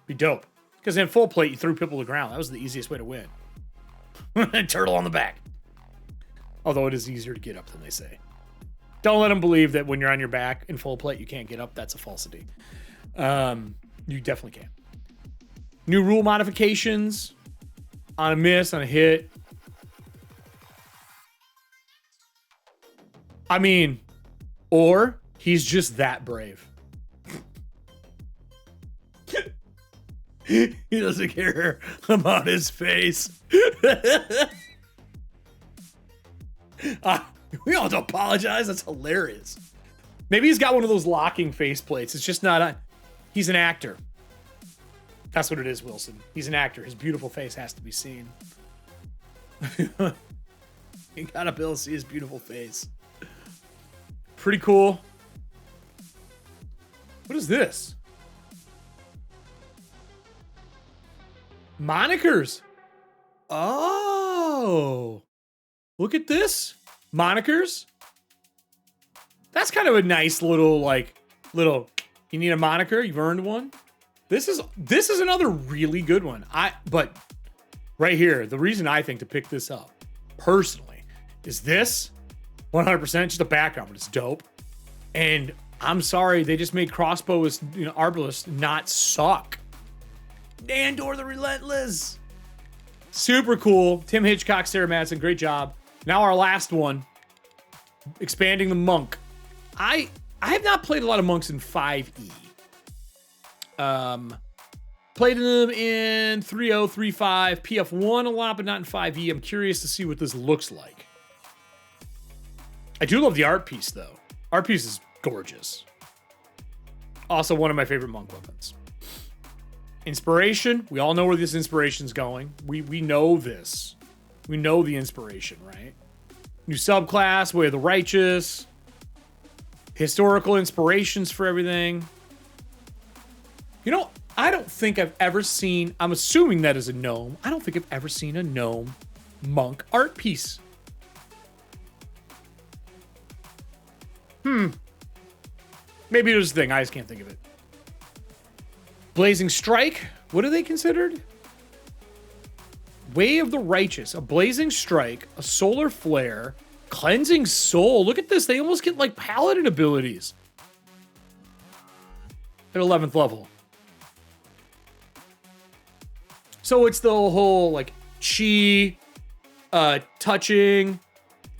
be dope. Because in full plate, you threw people to the ground. That was the easiest way to win. Turtle on the back. Although it is easier to get up than they say. Don't let them believe that when you're on your back in full plate, you can't get up. That's a falsity. You definitely can. New rule modifications on a miss, on a hit. I mean, or He's just that brave. He doesn't care about his face. We don't have to apologize. That's hilarious. Maybe he's got one of those locking faceplates. It's just not he's an actor. That's what it is, Wilson. He's an actor. His beautiful face has to be seen. You gotta be able to see his beautiful face. Pretty cool. What is this? Monikers. Oh. Look at this. Monikers. That's kind of a nice little, you need a moniker? You've earned one? This is another really good one. But right here, the reason I think to pick this up, personally, is this 100% just a background, but it's dope. And I'm sorry, they just made crossbows, arbalists not suck. Nandor the Relentless. Super cool. Tim Hitchcock, Sarah Madsen, great job. Now our last one, expanding the monk. I have not played a lot of monks in 5e. Played them in 3.0, 3.5, PF1 a lot, but not in 5e. I'm curious to see what this looks like. I do love the art piece, though. Art piece is gorgeous. Also, one of my favorite monk weapons. Inspiration. We all know where this inspiration's going. We know this. We know the inspiration, right? New subclass, Way of the Righteous. Historical inspirations for everything. I don't think I've ever seen, I'm assuming that is a gnome. I don't think I've ever seen a gnome monk art piece. Maybe there's a thing. I just can't think of it. Blazing Strike. What are they considered? Way of the Righteous. A Blazing Strike. A Solar Flare. Cleansing Soul. Look at this. They almost get like paladin abilities. At 11th level. So it's the whole like chi, touching,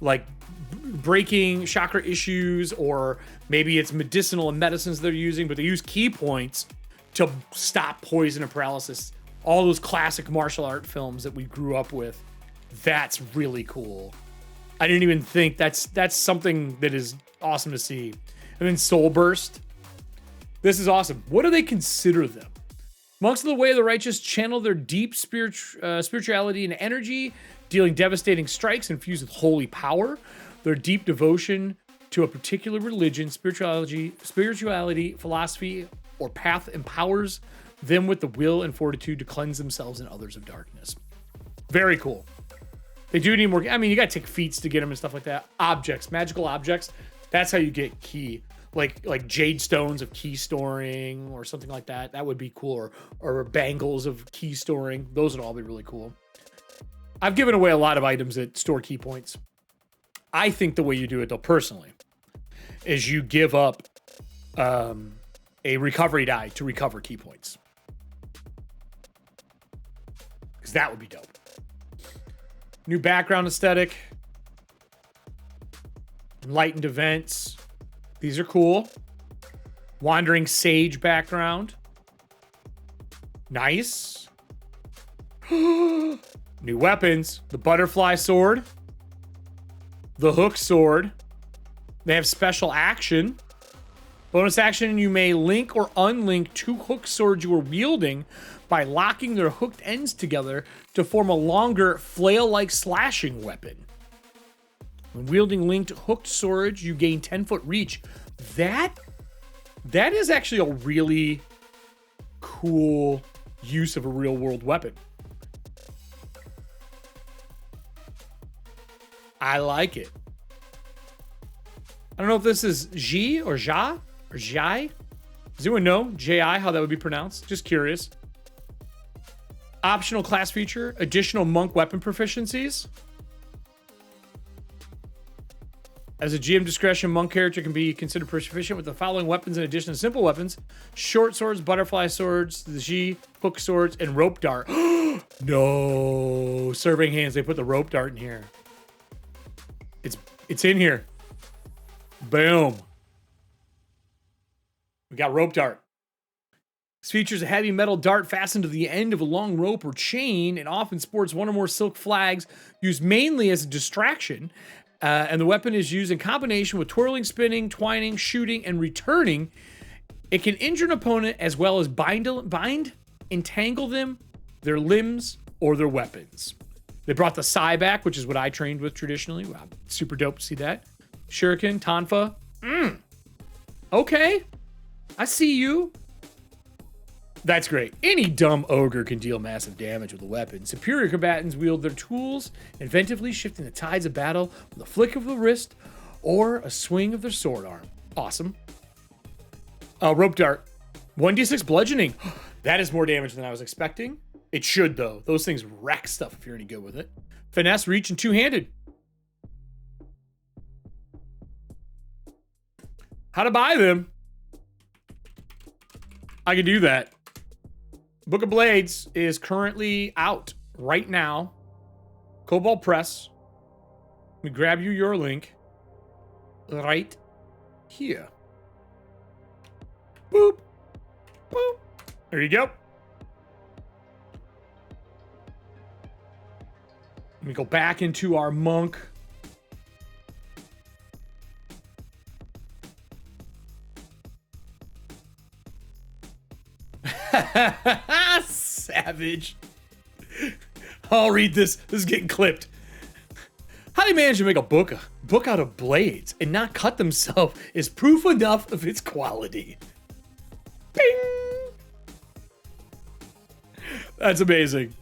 like breaking chakra issues, or maybe it's medicinal and medicines they're using, but they use key points to stop poison and paralysis. All those classic martial art films that we grew up with. That's really cool. I didn't even think that's something that is awesome to see. And then Soul Burst. This is awesome. What do they consider them? Monks of the Way of the Righteous channel their deep spirituality and energy, dealing devastating strikes infused with holy power. Their deep devotion to a particular religion, spirituality, philosophy, or path empowers them with the will and fortitude to cleanse themselves and others of darkness. Very cool. They do need more. I mean, you got to take feats to get them and stuff like that. Objects, magical objects. That's how you get key. Like jade stones of key storing or something like that. That would be cool. Or bangles of key storing. Those would all be really cool. I've given away a lot of items that store key points. I think the way you do it, though, personally, is you give up a recovery die to recover key points. Because that would be dope. New background aesthetic. Enlightened events. These are cool. Wandering Sage background. Nice. New weapons. The Butterfly Sword. The Hook Sword. They have special action. Bonus action, you may link or unlink two hook swords you are wielding by locking their hooked ends together to form a longer flail-like slashing weapon. When wielding linked hooked swords, you gain 10-foot reach. That is actually a really cool use of a real-world weapon. I like it. I don't know if this is Ji or Ja or Jai. Does anyone know J-I, how that would be pronounced? Just curious. Optional class feature, additional monk weapon proficiencies. As a GM discretion, monk character can be considered proficient with the following weapons in addition to simple weapons: short swords, butterfly swords, the G, hook swords, and rope dart. No, serving hands. They put the rope dart in here. It's in here. Boom. We got rope dart. This features a heavy metal dart fastened to the end of a long rope or chain and often sports one or more silk flags used mainly as a distraction. And the weapon is used in combination with twirling, spinning, twining, shooting, and returning. It can injure an opponent as well as bind, entangle them, their limbs, or their weapons. They brought the Sai back, which is what I trained with traditionally. Wow, super dope to see that. Shuriken, Tonfa. Okay. I see you. That's great. Any dumb ogre can deal massive damage with a weapon. Superior combatants wield their tools, inventively shifting the tides of battle with a flick of the wrist or a swing of their sword arm. Awesome. Rope dart. 1d6 bludgeoning. That is more damage than I was expecting. It should, though. Those things wreck stuff if you're any good with it. Finesse, reach, and two-handed. How to buy them? I can do that. Book of Blades is currently out right now. Kobold Press. Let me grab you your link. Right here. Boop. Boop. There you go. Let me go back into our monk. Savage. I'll read this. This is getting clipped. How they manage to make a book out of blades and not cut themselves is proof enough of its quality. Bing! That's amazing.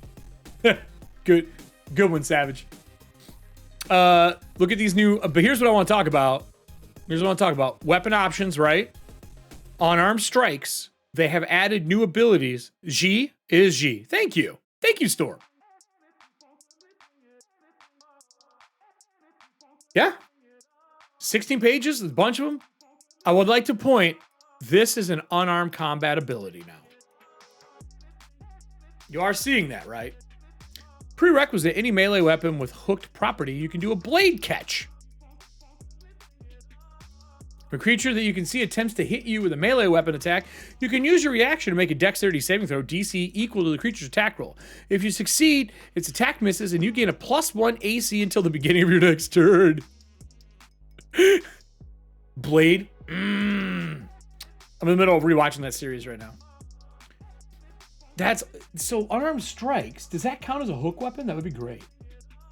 Good one, Savage. Look at these new, but here's what I want to talk about. Weapon options, right? Unarmed strikes. They have added new abilities. G is G. Thank you. Thank you, Storm. Yeah. 16 pages, a bunch of them. I would like to point, this is an unarmed combat ability now. You are seeing that, right? Prerequisite, any melee weapon with hooked property, you can do a blade catch. A creature that you can see attempts to hit you with a melee weapon attack, you can use your reaction to make a dexterity saving throw, DC equal to the creature's attack roll. If you succeed, its attack misses and you gain a +1 AC until the beginning of your next turn. Blade. I'm in the middle of rewatching that series right now. That's so unarmed strikes. Does that count as a hook weapon? That would be great.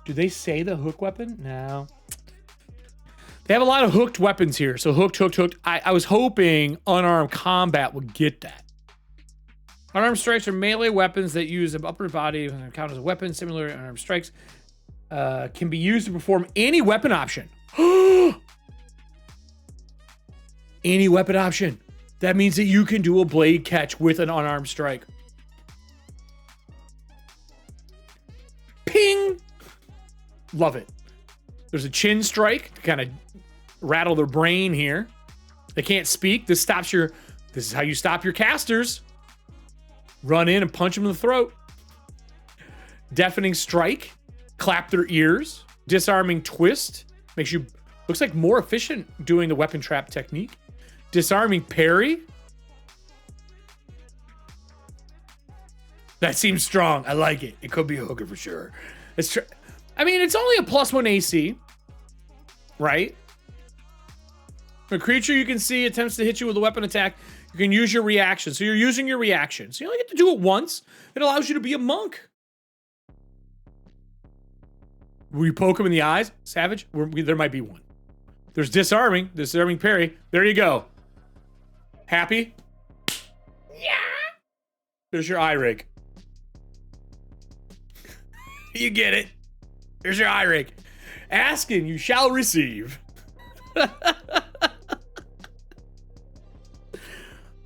Do they say the hook weapon? No. They have a lot of hooked weapons here. So hooked. I was hoping unarmed combat would get that. Unarmed strikes are melee weapons that use an upper body and count as a weapon. Similar to unarmed strikes can be used to perform any weapon option. Any weapon option. That means that you can do a blade catch with an unarmed strike. Ping! Love it. There's a chin strike to kind of rattle their brain here. They can't speak. This is how you stop your casters. Run in and punch them in the throat. Deafening strike. Clap their ears. Disarming twist. Looks like more efficient doing the weapon trap technique. Disarming parry. That seems strong. I like it. It could be a hooker for sure. It's only a +1 AC, right? A creature you can see attempts to hit you with a weapon attack, you can use your reaction. So you're using your reaction. So you only get to do it once. It allows you to be a monk. Will you poke him in the eyes? Savage? There might be one. There's disarming parry. There you go. Happy? Yeah. There's your eye rig. You get it. There's your eye rig. Ask and you shall receive.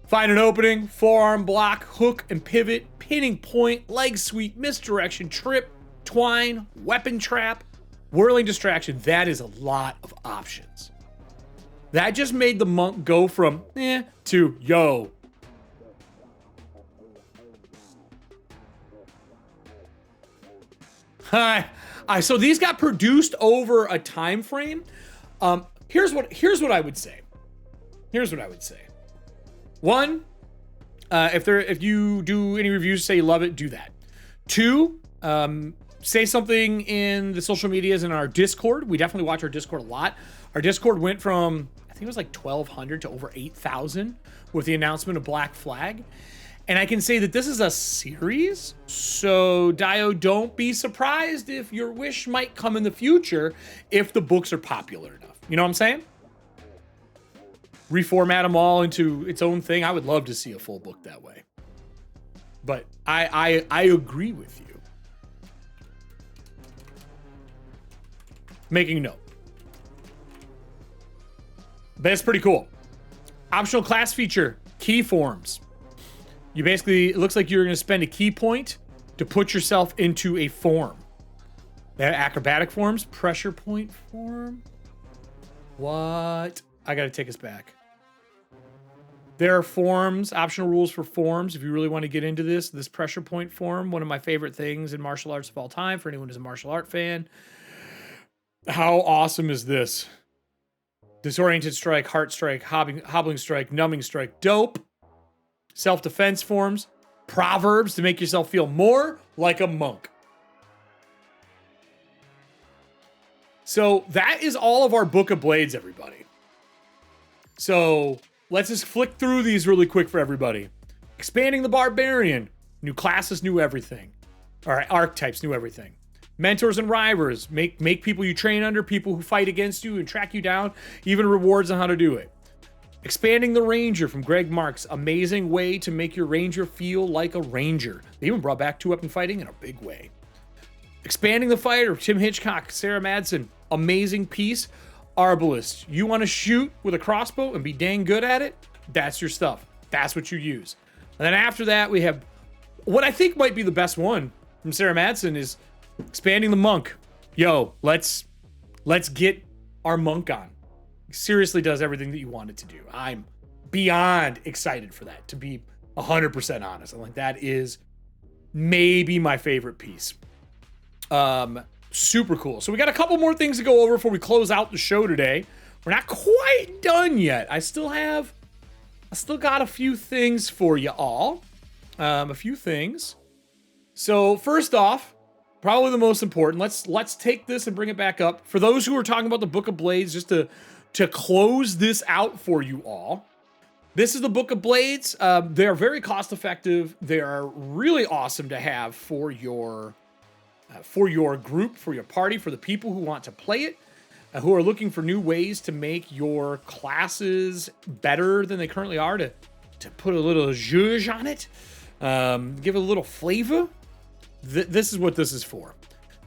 Find an opening, forearm block, hook and pivot, pinning point, leg sweep, misdirection, trip, twine, weapon trap, whirling distraction. That is a lot of options. That just made the monk go from to yo. Hi. So these got produced over a time frame. Here's what I would say. One, if you do any reviews, say you love it, do that. Two, say something in the social medias and our Discord. We definitely watch our Discord a lot. Our Discord went from, I think it was like 1,200 to over 8,000 with the announcement of Black Flag. And I can say that this is a series, so Dio, don't be surprised if your wish might come in the future if the books are popular enough. You know what I'm saying? Reformat them all into its own thing. I would love to see a full book that way. But I agree with you. Making a note. That's pretty cool. Optional class feature, key forms. You basically, it looks like you're going to spend a key point to put yourself into a form. They have acrobatic forms, pressure point form. What? I got to take us back. There are forms, optional rules for forms. If you really want to get into this pressure point form, one of my favorite things in martial arts of all time for anyone who's a martial art fan. How awesome is this? Disoriented strike, heart strike, hobbling strike, numbing strike. Dope. Self-defense forms, proverbs to make yourself feel more like a monk. So that is all of our Book of Blades, everybody. So let's just flick through these really quick for everybody. Expanding the Barbarian. New classes, new everything. All right, archetypes, new everything. Mentors and rivals. Make people you train under, people who fight against you and track you down, even rewards on how to do it. Expanding the Ranger from Greg Marks. Amazing way to make your Ranger feel like a Ranger. They even brought back two-weapon fighting in a big way. Expanding the Fighter, Tim Hitchcock, Sarah Madsen. Amazing piece. Arbalist. You want to shoot with a crossbow and be dang good at it? That's your stuff. That's what you use. And then after that, we have what I think might be the best one from Sarah Madsen is Expanding the Monk. Yo, let's get our monk on. Seriously does everything that you want it to do. I'm beyond excited for that, to be 100% honest. I'm like, that is maybe my favorite piece. Super cool. So we got a couple more things to go over before we close out the show today. We're not quite done yet. I still got a few things for you all. A few things. So first off, probably the most important, let's take this and bring it back up. For those who are talking about the Book of Blades, just to close this out for you all. This is the Book of Blades. They're very cost effective. They are really awesome to have for your group, for your party, for the people who want to play it, who are looking for new ways to make your classes better than they currently are, to put a little zhuzh on it, give it a little flavor. This is what this is for.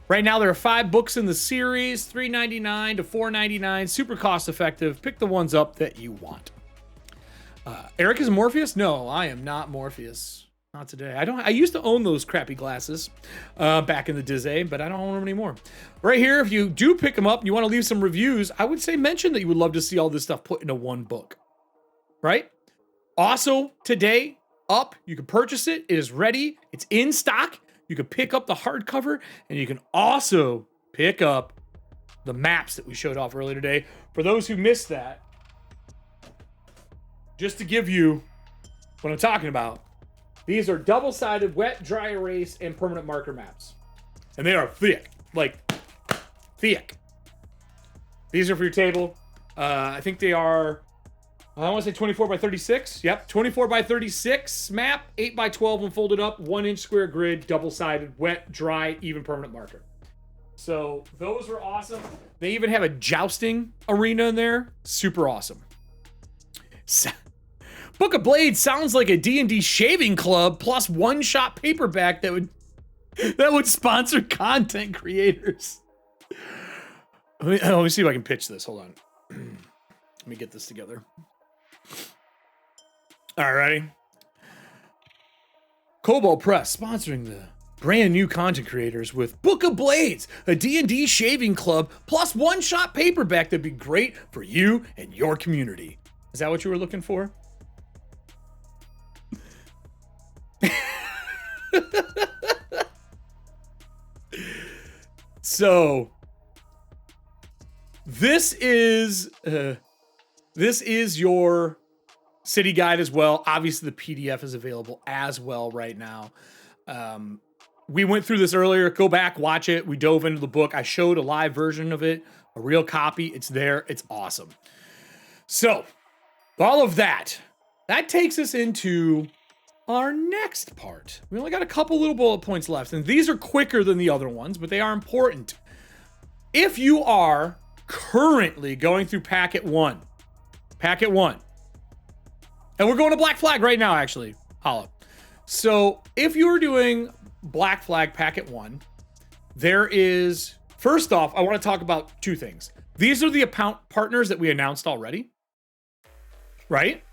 Right now, there are 5 books in the series, $3.99 to $4.99, super cost effective. Pick the ones up that you want. Eric is Morpheus? No, I am not Morpheus. Not today. I used to own those crappy glasses back in the Disney, but I don't own them anymore. Right here, if you do pick them up and you want to leave some reviews, I would say mention that you would love to see all this stuff put into one book. Right? Also, today, up, you can purchase it. It is ready. It's in stock. You can pick up the hardcover, and you can also pick up the maps that we showed off earlier today. For those who missed that, just to give you what I'm talking about, these are double-sided wet, dry erase, and permanent marker maps. And they are thick, like thick. These are for your table. I think they are, I want to say 24 by 36. Yep, 24 by 36 map, 8 by 12 when folded up, 1-inch square grid, double-sided, wet, dry, even permanent marker. So those were awesome. They even have a jousting arena in there. Super awesome. Book of Blades sounds like a D&D shaving club plus one-shot paperback that would sponsor content creators. Let me see if I can pitch this. Hold on. Let me get this together. All righty. Kobold Press sponsoring the brand new content creators with Book of Blades, a D&D shaving club plus one-shot paperback that'd be great for you and your community. Is that what you were looking for? So this is your city guide as well. Obviously, the PDF is available as well right now. We went through this earlier. Go back, watch it. We dove into the book. I showed a live version of it, a real copy. It's there. It's awesome. So, all of that takes us into our next part. We only got a couple little bullet points left, and these are quicker than the other ones, but they are important. If you are currently going through packet one, and we're going to Black Flag right now, actually, Holla. So if you're doing Black Flag packet one, there is, first off, I want to talk about two things. These are the account partners that we announced already, right?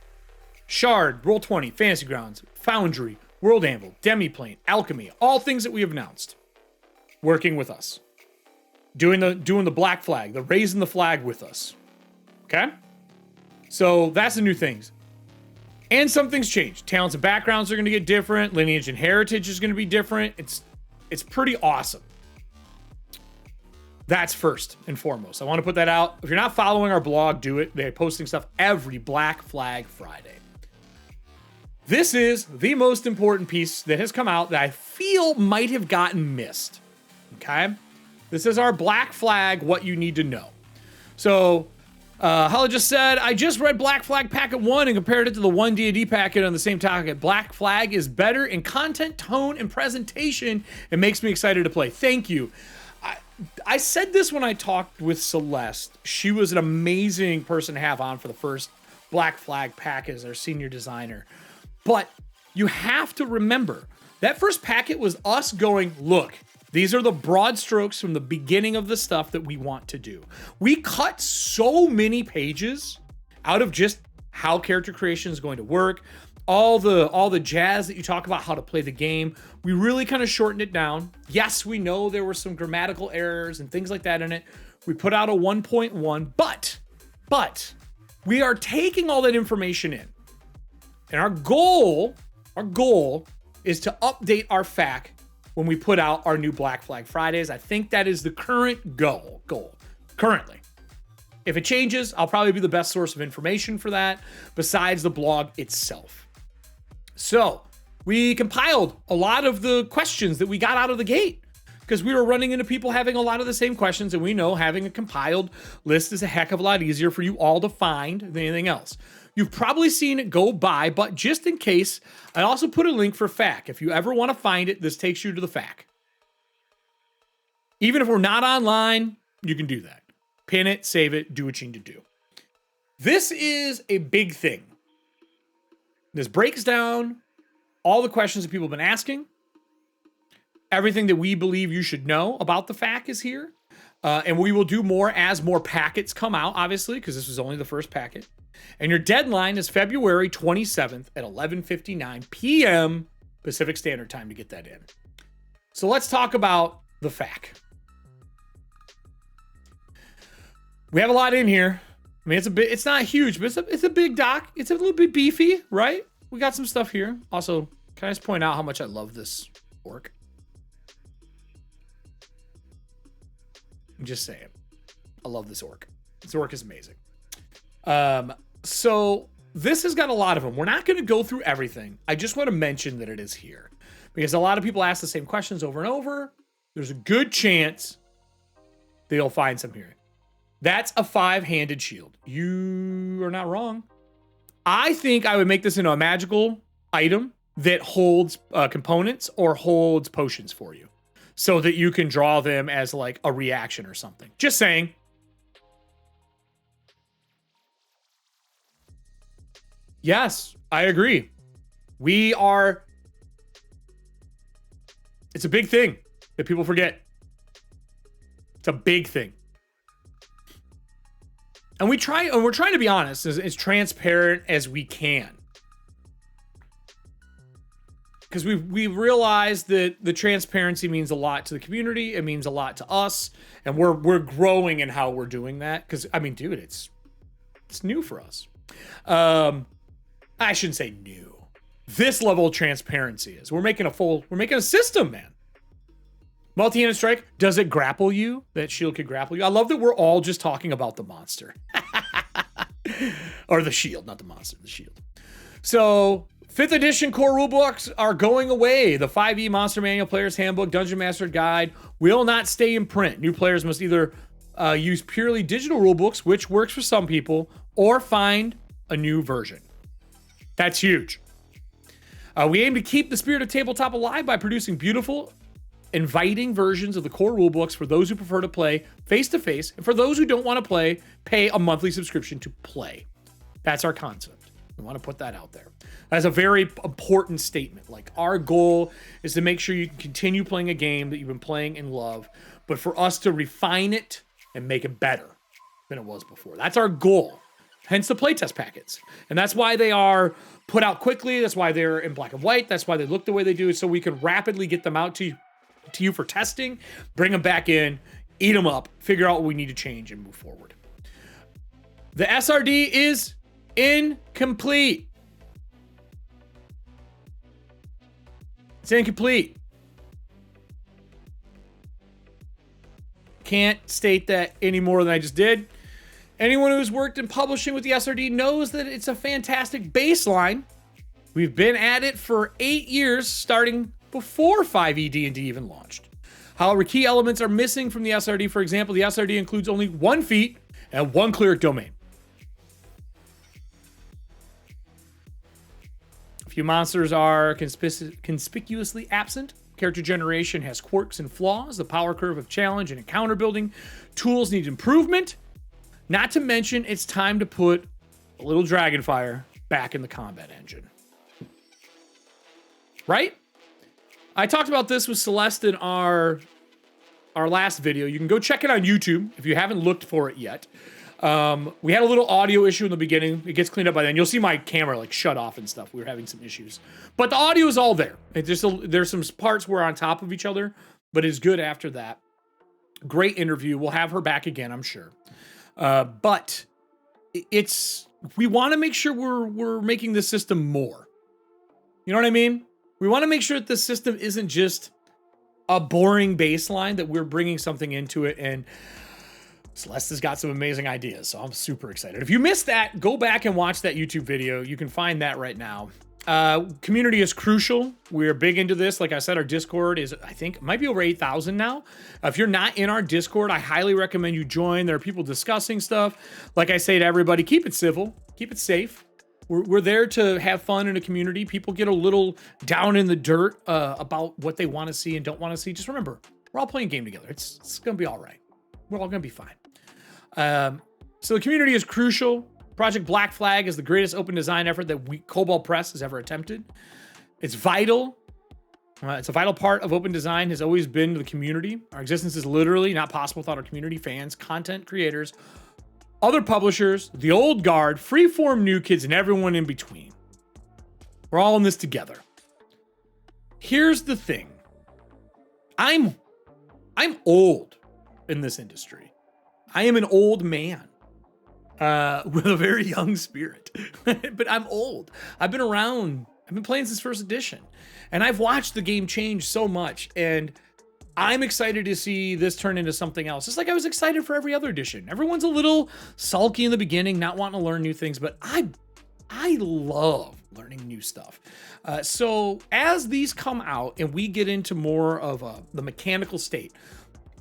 Shard, Roll20, Fantasy Grounds, Foundry, World Anvil, Demiplane, Alchemy, all things that we have announced. Working with us. Doing the Black Flag, the raising the flag with us. Okay? So that's the new things. And some things changed. Talents and backgrounds are going to get different. Lineage and heritage is going to be different. It's pretty awesome. That's first and foremost. I want to put that out. If you're not following our blog, do it. They're posting stuff every Black Flag Friday. This is the most important piece that has come out that I feel might have gotten missed. Okay? This is our Black Flag, what you need to know. So, Hala just said, I just read Black Flag Packet 1 and compared it to the 1 D&D packet on the same topic. Black Flag is better in content, tone, and presentation. It makes me excited to play. Thank you. I said this when I talked with Celeste. She was an amazing person to have on for the first Black Flag packet as our senior designer. But you have to remember, that first packet was us going, look, these are the broad strokes from the beginning of the stuff that we want to do. We cut so many pages out of just how character creation is going to work, all the jazz that you talk about how to play the game. We really kind of shortened it down. Yes, we know there were some grammatical errors and things like that in it. We put out a 1.1, but we are taking all that information in. And our goal is to update our FAQ when we put out our new Black Flag Fridays. I think that is the current goal currently. If it changes, I'll probably be the best source of information for that besides the blog itself. So we compiled a lot of the questions that we got out of the gate because we were running into people having a lot of the same questions, and we know having a compiled list is a heck of a lot easier for you all to find than anything else. You've probably seen it go by, but just in case, I also put a link for FAQ. If you ever want to find it, this takes you to the FAQ. Even if we're not online, you can do that. Pin it, save it, do what you need to do. This is a big thing. This breaks down all the questions that people have been asking. Everything that we believe you should know about the FAQ is here. And we will do more as more packets come out, obviously, because this was only the first packet. And your deadline is February 27th at 11:59 p.m. Pacific Standard Time to get that in. So let's talk about the FAQ. We have a lot in here. I mean, it's not huge, but it's a big doc. It's a little bit beefy, right? We got some stuff here. Also, can I just point out how much I love this orc? I'm just saying. I love this orc. This orc is amazing. So this has got a lot of them. We're not going to go through everything. I just want to mention that it is here because a lot of people ask the same questions over and over. There's a good chance that you'll find some here. That's a 5-handed shield. You are not wrong. I think I would make this into a magical item that holds components or holds potions for you so that you can draw them as like a reaction or something. Just saying. Yes, I agree. It's a big thing that people forget. It's a big thing. And we're trying to be honest, as transparent as we can. Because we've realized that the transparency means a lot to the community. It means a lot to us. And we're growing in how we're doing that. Because, I mean, dude, it's new for us. I shouldn't say new. This level of transparency is. We're making a system, man. Multi-handed strike, does it grapple you? That shield could grapple you? I love that we're all just talking about the monster. Or the shield, not the monster, the shield. So 5th edition core rulebooks are going away. The 5e Monster Manual, Player's Handbook, Dungeon Master Guide will not stay in print. New players must either use purely digital rulebooks, which works for some people, or find a new version. That's huge. We aim to keep the spirit of tabletop alive by producing beautiful, inviting versions of the core rulebooks for those who prefer to play face-to-face, and for those who don't want to play, pay a monthly subscription to play. That's our concept. We want to put that out there. That's a very important statement. Like, our goal is to make sure you can continue playing a game that you've been playing and love, but for us to refine it and make it better than it was before. That's our goal. Hence the playtest packets. And that's why they are put out quickly. That's why they're in black and white. That's why they look the way they do, so we can rapidly get them out to you for testing, bring them back in, eat them up, figure out what we need to change, and move forward. The SRD is incomplete. It's incomplete. Can't state that any more than I just did. Anyone who's worked in publishing with the SRD knows that it's a fantastic baseline. We've been at it for 8 years, starting before 5e D&D even launched. However, key elements are missing from the SRD. For example, the SRD includes only 1 feat and 1 cleric domain. A few monsters are conspicuously absent. Character generation has quirks and flaws. The power curve of challenge and encounter building tools need improvement. Not to mention, it's time to put a little Dragonfire back in the combat engine. Right? I talked about this with Celeste in our last video. You can go check it on YouTube if you haven't looked for it yet. We had a little audio issue in the beginning. It gets cleaned up by then. You'll see my camera like shut off and stuff. We were having some issues. But the audio is all there. There's some parts where we're on top of each other, but it's good after that. Great interview. We'll have her back again, I'm sure. But we want to make sure we're making the system more. You know what I mean? We want to make sure that the system isn't just a boring baseline, that we're bringing something into it. And Celeste has got some amazing ideas, so I'm super excited. If you missed that, go back and watch that YouTube video. You can find that right now. Community is crucial. We're big into this. Like I said, our Discord is, I think, might be over 8,000 now. If you're not in our Discord, I highly recommend you join. There are people discussing stuff. Like I say to everybody, keep it civil, keep it safe. We're there to have fun in a community. People get a little down in the dirt about what they want to see and don't want to see. Just remember, we're all playing a game together. It's going to be all right. We're all going to be fine. So the community is crucial. Project Black Flag is the greatest open design effort that Kobold Press has ever attempted. It's vital. It's a vital part of open design, has always been the community. Our existence is literally not possible without our community, fans, content creators, other publishers, the old guard, freeform new kids, and everyone in between. We're all in this together. Here's the thing. I'm old in this industry. I am an old man. With a very young spirit, but I'm old. I've been around. I've been playing since first edition, and I've watched the game change so much, and I'm excited to see this turn into something else. Just like I was excited for every other edition. Everyone's a little sulky in the beginning, not wanting to learn new things, but I love learning new stuff. So as these come out and we get into more of the mechanical state,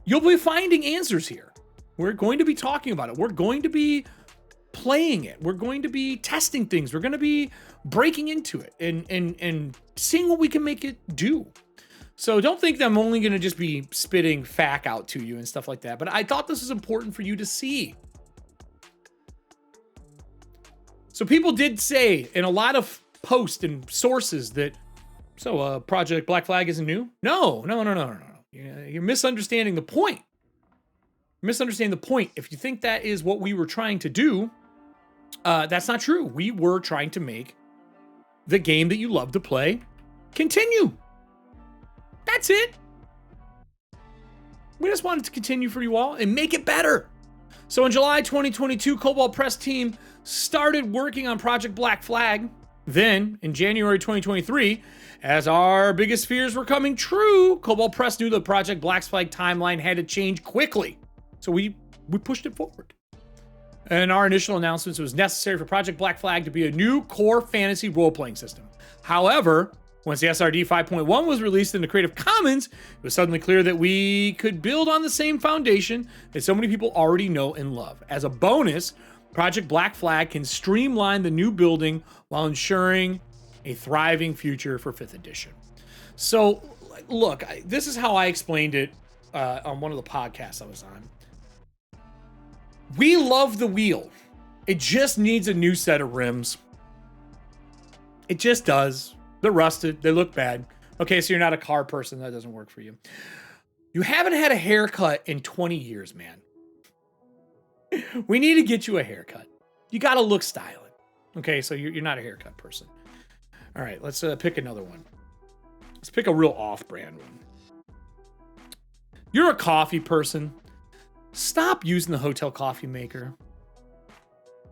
you'll be finding answers here. We're going to be talking about it. We're going to be playing it. We're going to be testing things. We're going to be breaking into it and seeing what we can make it do. So don't think that I'm only going to just be spitting FAQ out to you and stuff like that. But I thought this was important for you to see. So people did say in a lot of posts and sources that, Project Black Flag isn't new? No. You're misunderstanding the point. Misunderstanding the point. If you think that is what we were trying to do, that's not true. We were trying to make the game that you love to play continue. That's it. We just wanted to continue for you all and make it better. So in July 2022, Kobold Press team started working on Project Black Flag. Then in January 2023, as our biggest fears were coming true, Kobold Press knew the Project Black Flag timeline had to change quickly. So we pushed it forward. And our initial announcements, it was necessary for Project Black Flag to be a new core fantasy role-playing system. However, once the SRD 5.1 was released in the Creative Commons, it was suddenly clear that we could build on the same foundation that so many people already know and love. As a bonus, Project Black Flag can streamline the new building while ensuring a thriving future for 5th edition. So, look, this is how I explained it on one of the podcasts I was on. We love the wheel. It just needs a new set of rims. It just does. They're rusted. They look bad. Okay, so you're not a car person. That doesn't work for you. You haven't had a haircut in 20 years, man. We need to get you a haircut. You got to look styling. Okay, so you're not a haircut person. All right, let's pick another one. Let's pick a real off-brand one. You're a coffee person. Stop using the hotel coffee maker.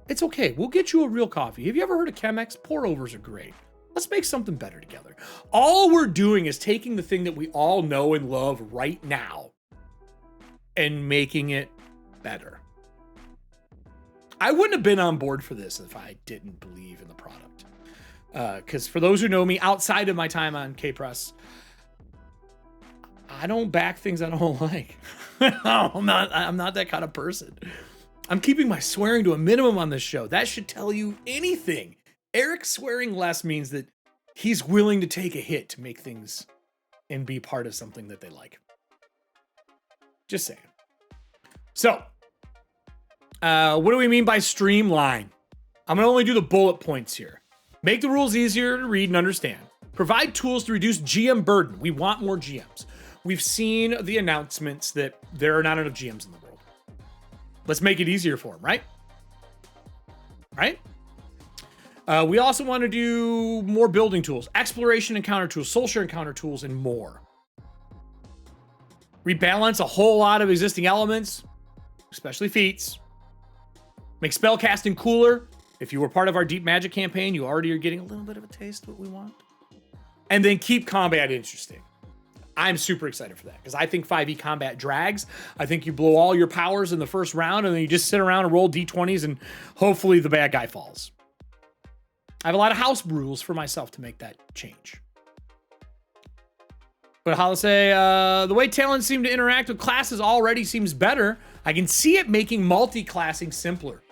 It's okay. We'll get you a real coffee. Have you ever heard of Chemex? Pour-overs are great. Let's make something better together. All we're doing is taking the thing that we all know and love right now and making it better. I wouldn't have been on board for this if I didn't believe in the product. Because for those who know me outside of my time on K-Press, I don't back things I don't like. I'm not that kind of person. I'm keeping my swearing to a minimum on this show. That should tell you anything. Eric swearing less means that he's willing to take a hit to make things and be part of something that they like. Just saying. So, what do we mean by streamline? I'm going to only do the bullet points here. Make the rules easier to read and understand. Provide tools to reduce GM burden. We want more GMs. We've seen the announcements that there are not enough GMs in the world. Let's make it easier for them, right? Right? We also want to do more building tools, exploration encounter tools, soul share encounter tools, and more. Rebalance a whole lot of existing elements, especially feats. Make spellcasting cooler. If you were part of our Deep Magic campaign, you already are getting a little bit of a taste of what we want. And then keep combat interesting. I'm super excited for that because I think 5e combat drags. I think you blow all your powers in the first round and then you just sit around and roll d20s and hopefully the bad guy falls. I have a lot of house rules for myself to make that change. But how to say, the way talents seem to interact with classes already seems better. I can see it making multi-classing simpler.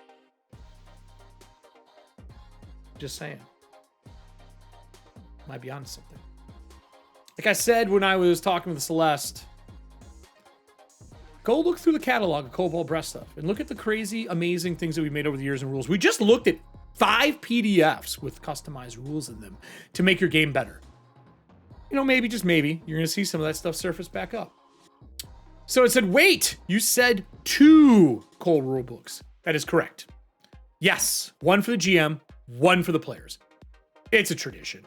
Just saying. Might be onto something. Like I said when I was talking with Celeste, go look through the catalog of Kobold Breast stuff and look at the crazy, amazing things that we made over the years and rules. We just looked at 5 PDFs with customized rules in them to make your game better. You know, maybe, just maybe, you're going to see some of that stuff surface back up. So it said, wait, you said 2 Cole rulebooks. That is correct. Yes, 1 for the GM, 1 for the players. It's a tradition.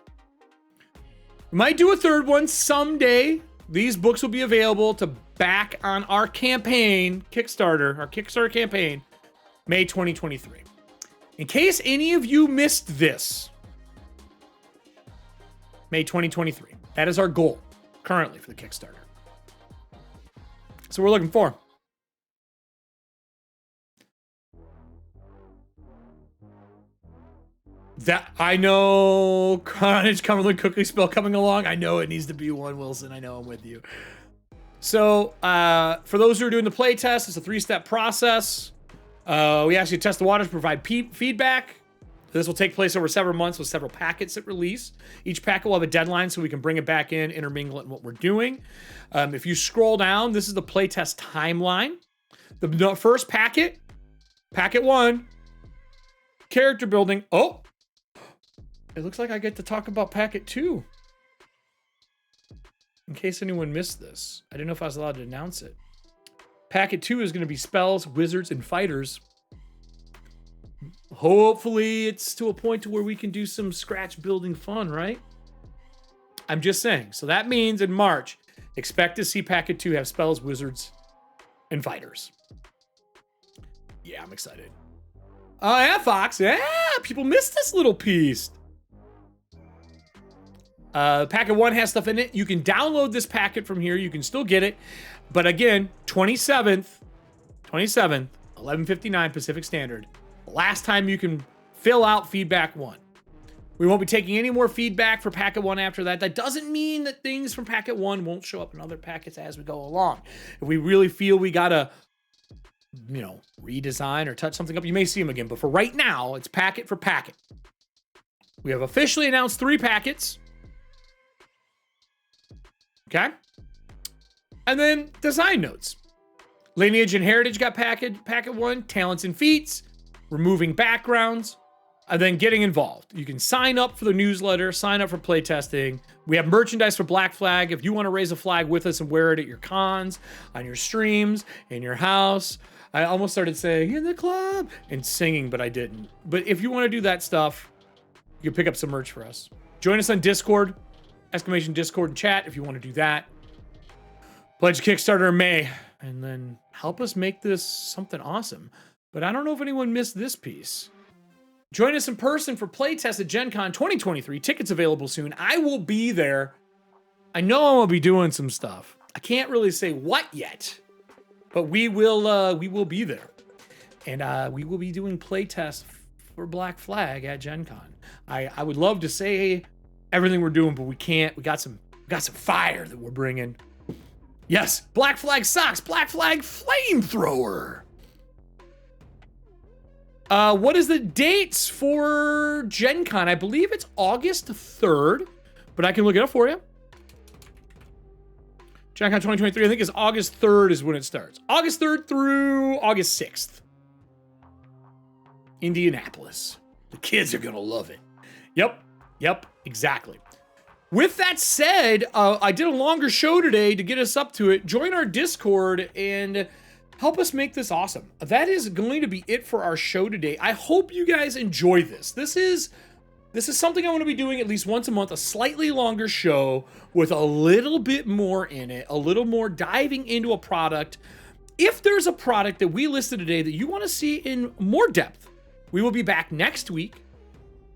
We might do a 3rd one someday. These books will be available to back on our campaign, Kickstarter, our Kickstarter campaign, May 2023. In case any of you missed this, May 2023. That is our goal currently for the Kickstarter. So we're looking for. That I know, Carnage, Cumberland Cookie Spell coming along. I know it needs to be one, Wilson. I know I'm with you. So for those who are doing the play test, it's a 3-step process. We ask you to test the waters, provide feedback. This will take place over several months with several packets at release. Each packet will have a deadline so we can bring it back in, intermingle it in what we're doing. If you scroll down, this is the playtest timeline. The first packet, packet 1, character building. Oh, it looks like I get to talk about packet 2. In case anyone missed this, I didn't know if I was allowed to announce it. Packet 2 is going to be spells, wizards, and fighters. Hopefully it's to a point to where we can do some scratch building fun, right? I'm just saying. So that means in March, expect to see packet 2 have spells, wizards, and fighters. Yeah, I'm excited. Oh, yeah, Fox. Yeah, people missed this little piece. Packet 1 has stuff in it. You can download this packet from here. You can still get it. But again, 27th 11:59 Pacific Standard. Last time you can fill out feedback 1. We won't be taking any more feedback for packet 1 after that. That doesn't mean that things from packet 1 won't show up in other packets as we go along. If we really feel we gotta, redesign or touch something up, you may see them again. But for right now, it's packet for packet. We have officially announced 3 packets. Okay? And then design notes. Lineage and Heritage got packet 1. Talents and feats. Removing backgrounds. And then getting involved. You can sign up for the newsletter, sign up for playtesting. We have merchandise for Black Flag. If you want to raise a flag with us and wear it at your cons, on your streams, in your house. I almost started saying, in the club, and singing, but I didn't. But if you want to do that stuff, you can pick up some merch for us. Join us on Discord, !Discord and chat if you want to do that. Pledge Kickstarter in May, and then help us make this something awesome. But I don't know if anyone missed this piece. Join us in person for playtest at Gen Con 2023. Tickets available soon. I will be there. I know I'm gonna be doing some stuff. I can't really say what yet, but we will be there. And we will be doing playtests for Black Flag at Gen Con. I would love to say everything we're doing, but we can't. We got some fire that we're bringing. Yes, Black Flag socks, Black Flag flamethrower. What is the dates for Gen Con? I believe it's August 3rd, but I can look it up for you. Gen Con 2023, I think is August 3rd is when it starts. August 3rd through August 6th. Indianapolis. The kids are gonna love it. Yep, exactly. With that said, I did a longer show today to get us up to it. Join our Discord and help us make this awesome. That is going to be it for our show today. I hope you guys enjoy this. This is something I want to be doing at least once a month, a slightly longer show with a little bit more in it, a little more diving into a product. If there's a product that we listed today that you want to see in more depth, we will be back next week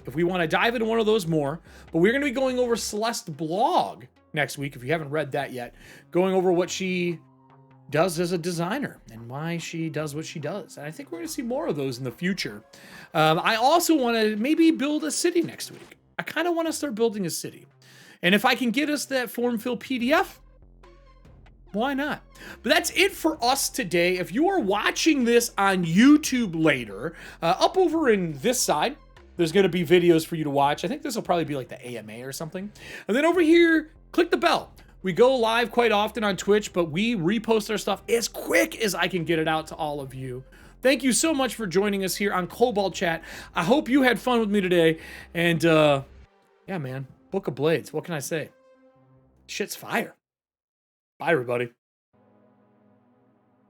if we want to dive into one of those more. But we're going to be going over Celeste blog next week, if you haven't read that yet, going over what she does as a designer and why she does what she does. And I think we're going to see more of those in the future. I also want to maybe build a city next week. I kind of want to start building a city. And if I can get us that form fill PDF, why not? But that's it for us today. If you are watching this on YouTube later, up over in this side, there's going to be videos for you to watch. I think this will probably be like the AMA or something. And then over here, click the bell. We go live quite often on Twitch, but we repost our stuff as quick as I can get it out to all of you. Thank you so much for joining us here on Kobold Chat. I hope you had fun with me today. And yeah, man, Book of Blades. What can I say? Shit's fire. Bye, everybody.